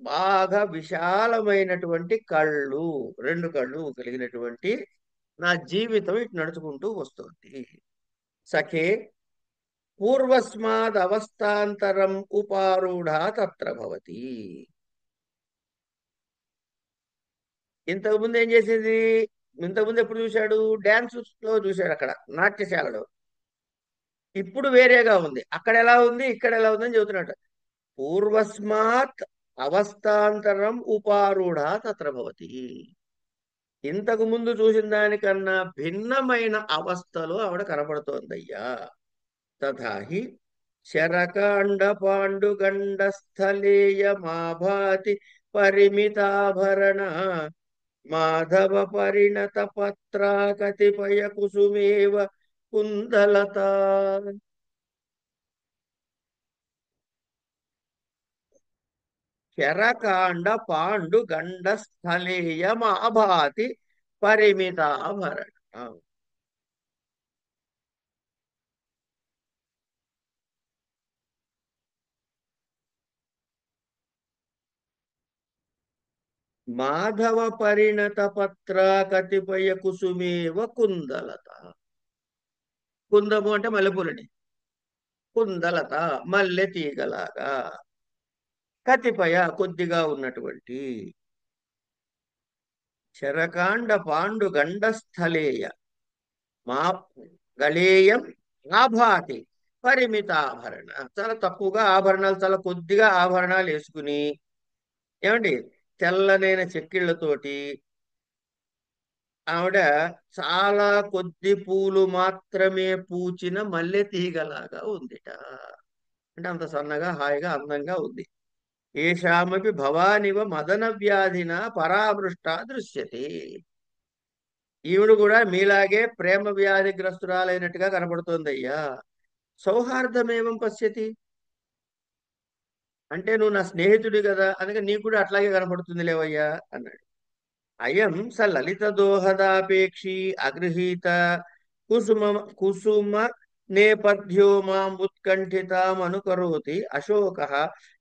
Speaker 1: బాగా విశాలమైనటువంటి కళ్ళు, రెండు కళ్ళు కలిగినటువంటి నా జీవితం ఇటు నడుచుకుంటూ వస్తుంది. సఖే పూర్వస్మాద్ అవస్థాంతరం ఉపారూఢ తత్ర భవతి. ఇంతకుముందు ఏం చేసేది? ఇంతకుముందు ఎప్పుడు చూశాడు? డ్యాన్స్ లో చూశాడు, అక్కడ నాట్యశాలలో. ఇప్పుడు వేరేగా ఉంది. అక్కడ ఎలా ఉంది, ఇక్కడ ఎలా ఉంది అని చెబుతున్నట్టు. పూర్వస్మాత్ అవస్థాంతరం ఉపారూఢ తత్ర భవతి. ఇంతకు ముందు చూసిన దానికన్నా భిన్నమైన అవస్థలో ఆవిడ కనపడుతోందయ్యా. తథాహి శరకాండ పాండుగండ స్థలేయమాభాతి పరిమితాభరణ మాధవ పరిణత పత్రా కతిపయ కుసుమేవ కుందలత. శరకాండ పాండుగండ స్థలేయమాభాతి పరిమితాభరణ. మాధవ పరిణత పత్ర కతిపయ కుసుమేవ కుందలత. కుందము అంటే మల్లెపూలని, కుందలత మల్లె తీగలాగా, కతిపయ కొద్దిగా ఉన్నటువంటి, శరకాండ పాండు గండ స్థలేయ మా గళేయం ఆభాతి పరిమితాభరణ. చాలా తక్కువగా ఆభరణాలు, చాలా కొద్దిగా ఆభరణాలు వేసుకుని, ఏమండి, తెల్లనైన చెక్కిళ్లతోటి ఆవిడ చాలా కొద్ది పూలు మాత్రమే పూచిన మల్లె తీగలాగా ఉందిట. అంటే అంత సన్నగా హాయిగా అందంగా ఉంది. ఏషామపి భవానివ మదన వ్యాధిన పరామృష్ట దృశ్యతే. ఈవిడ కూడా మీలాగే ప్రేమ వ్యాధిగ్రస్తురాలైనట్టుగా కనబడుతోందయ్యా. సౌహార్దమేవం పశ్యతి అంటే నువ్వు నా స్నేహితుడి కదా, అందుకే నీకు కూడా అట్లాగే కనపడుతుంది లేవయ్యా అన్నాడు. అయం స లలిత దోహదాపేక్షి అగృహీత కుసుమ కుసుమ నేపథ్యో మాం ఉత్కంఠితామనుకరోతి అశోక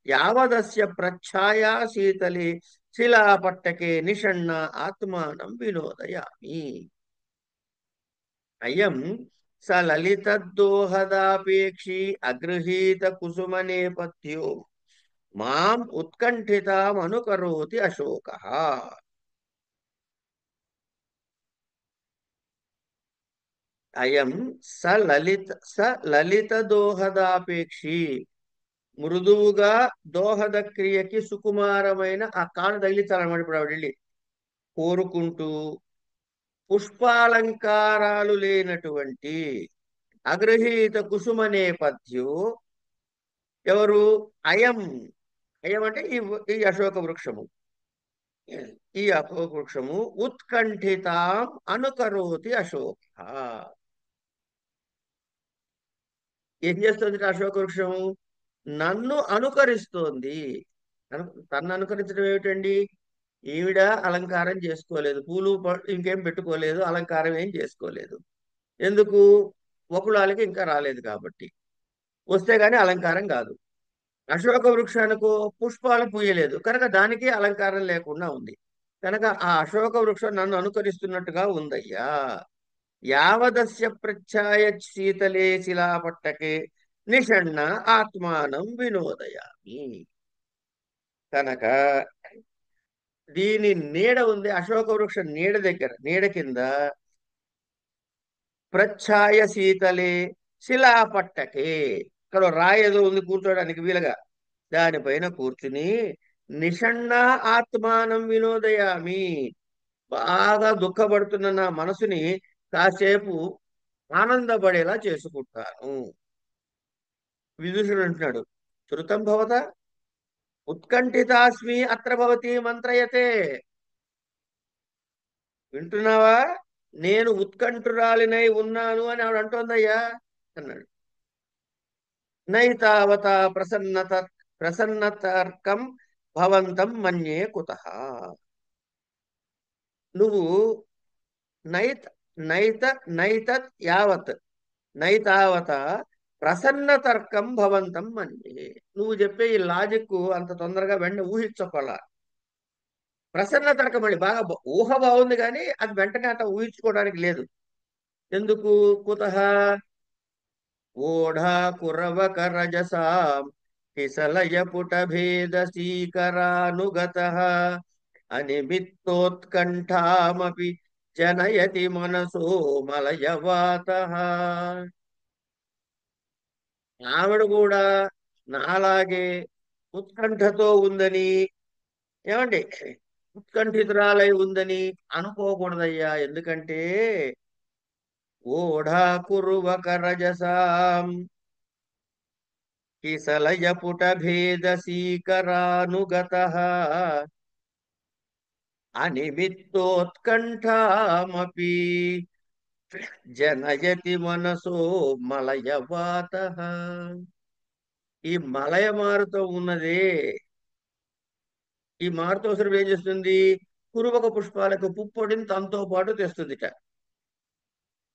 Speaker 1: యావదస్య ప్రచ్ఛాయా శీతలే శిలాపట్టకే నిషణ్ణ ఆత్మానం వినోదయామి. అయం స లలిత దోహదాపేక్షి అగృహీత కుసుమ నేపథ్యో మాం ఉత్కంఠితామనుకరోతి అశోక. అయం స లలిత దోహదాపేక్షి, మృదువుగా దోహద క్రియకి సుకుమారమైన ఆ కాను తగిలించాలన్నమాట. ఇప్పుడు ఆవిడ వెళ్ళి కోరుకుంటూ పుష్పాలంకారాలు లేనటువంటి అగృహీత కుసుమ నేపథ్యు ఎవరు? అయం. అయం అంటే ఈ అశోక వృక్షము. ఈ అశోక వృక్షము ఉత్కంఠితాం అనుకరోతి అశోక. ఏం చేస్తుంది అశోక వృక్షము? నన్ను అనుకరిస్తోంది. తన్ను అనుకరించడం ఏమిటండి? ఈవిడ అలంకారం చేసుకోలేదు, పూలు ఇంకేం పెట్టుకోలేదు, అలంకారం ఏం చేసుకోలేదు. ఎందుకు? వకుళాలకి ఇంకా రాలేదు కాబట్టి. వస్తే గానీ అలంకారం కాదు. అశోక వృక్షానికి పుష్పాలు పూయలేదు కనుక దానికి అలంకారం లేకుండా ఉంది. కనుక ఆ అశోక వృక్షం నన్ను అనుకరిస్తున్నట్టుగా ఉందయ్యా. యావదస్య ప్రచ్ఛాయ శీతలే శిలాపట్టకే నిషణ్ణ ఆత్మానం వినోదయామి. కనుక దీని నీడ ఉంది, అశోక వృక్ష నీడ దగ్గర, నీడ కింద ప్రచ్ఛాయ శీతలే శిలాపట్టకే, ఇక్కడ రాయి ఏదో ఉంది కూర్చోడానికి వీలుగా, దానిపైన కూర్చుని నిషణ్ణ ఆత్మానం వినోదయామి, బాగా దుఃఖపడుతున్న నా మనసుని కాసేపు ఆనందపడేలా చేసుకుంటాను. విదూషుడు అంటున్నాడు, శృతం భవత ఉత్కంఠితాస్మి అత్ర భవతి మంత్రయతే. వింటున్నావా? నేను ఉత్కంఠురాలినై ఉన్నాను అని ఆవిడ అంటోందయ్యా అన్నాడు. నైతావత ప్రసన్నతర్కం భవంతం మన్యే కుతః. నువ్వు నైత నైత నైతత్ యావత్ నైతావత ప్రసన్న తర్కం భవంతం మన్యే. నువ్వు చెప్పే ఈ లాజిక్ అంత తొందరగా వెంటనే ఊహించుకోవాలా. ప్రసన్న తర్కం అండి, బాగా ఊహ బాగుంది కానీ అది వెంటనే అట్లా ఊహించుకోవడానికి లేదు. ఎందుకు? కుతః ఓఢా కురవక రజసాం కిసలయ పుట భేద సీకరానుగతః అనిమిత్తోత్కంఠామపి జనయతి మనసో మలయవాతః. ఆవిడ కూడా నాలాగే ఉత్కంఠతో ఉందని, ఏమండి, ఉత్కంఠితురాలై ఉందని అనుకోకూడదయ్యా. ఎందుకంటే ఓఢా కురువక రజసాం కిసలయపుట భేద సీకరానుగత అనిమిత్తోత్కంఠామపి జనయతి మనసో మలయవాత. ఈ మలయ మారుతో ఉన్నదే, ఈ మారుతోసరం ఏం చేస్తుంది? కురువక పుష్పాలకు పుప్పొడిని తనతో పాటు తెస్తుందిట.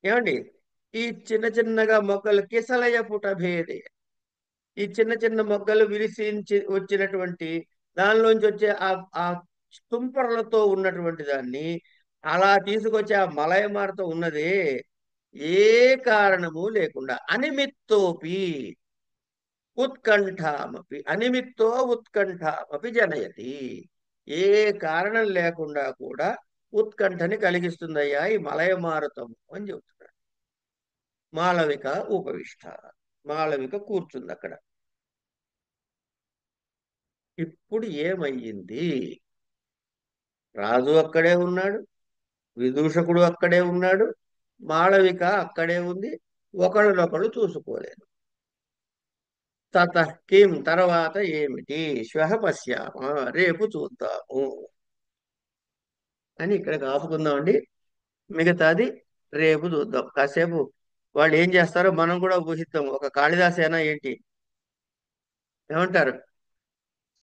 Speaker 1: ఏమండి, ఈ చిన్న చిన్నగా మొక్కలు కిసలయ పుట భేదే, ఈ చిన్న చిన్న మొగ్గలు విరిసించి వచ్చినటువంటి దానిలోంచి వచ్చే ఆ తుంపరలతో ఉన్నటువంటి దాన్ని అలా తీసుకొచ్చి ఆ మలయమారుతో ఉన్నదే ఏ కారణము లేకుండా అనిమిత్తోపి ఉత్కంఠామపి, అనిమిత్తో ఉత్కంఠామపి జనయతి, ఏ కారణం లేకుండా కూడా ఉత్కంఠని కలిగిస్తుందయ్యా ఈ మలయమారుతము అని చెబుతున్నాడు. మాళవిక ఉపవిష్ట, మాళవిక కూర్చుంది అక్కడ. ఇప్పుడు ఏమయ్యింది? రాజు అక్కడే ఉన్నాడు, విదూషకుడు అక్కడే ఉన్నాడు, మాళవిక అక్కడే ఉంది. ఒకళ్ళనొకళ్ళు చూసుకోలేదు. తతః కిం, తర్వాత ఏమిటి? శ్వః పశ్యామ, రేపు చూద్దాము అని ఇక్కడ ఆపుకుందామండి. మిగతాది రేపు చూద్దాం. కాసేపు వాళ్ళు ఏం చేస్తారో మనం కూడా ఊహిద్దాం. ఒక కాళిదాసేనా ఏంటి, ఏమంటారు?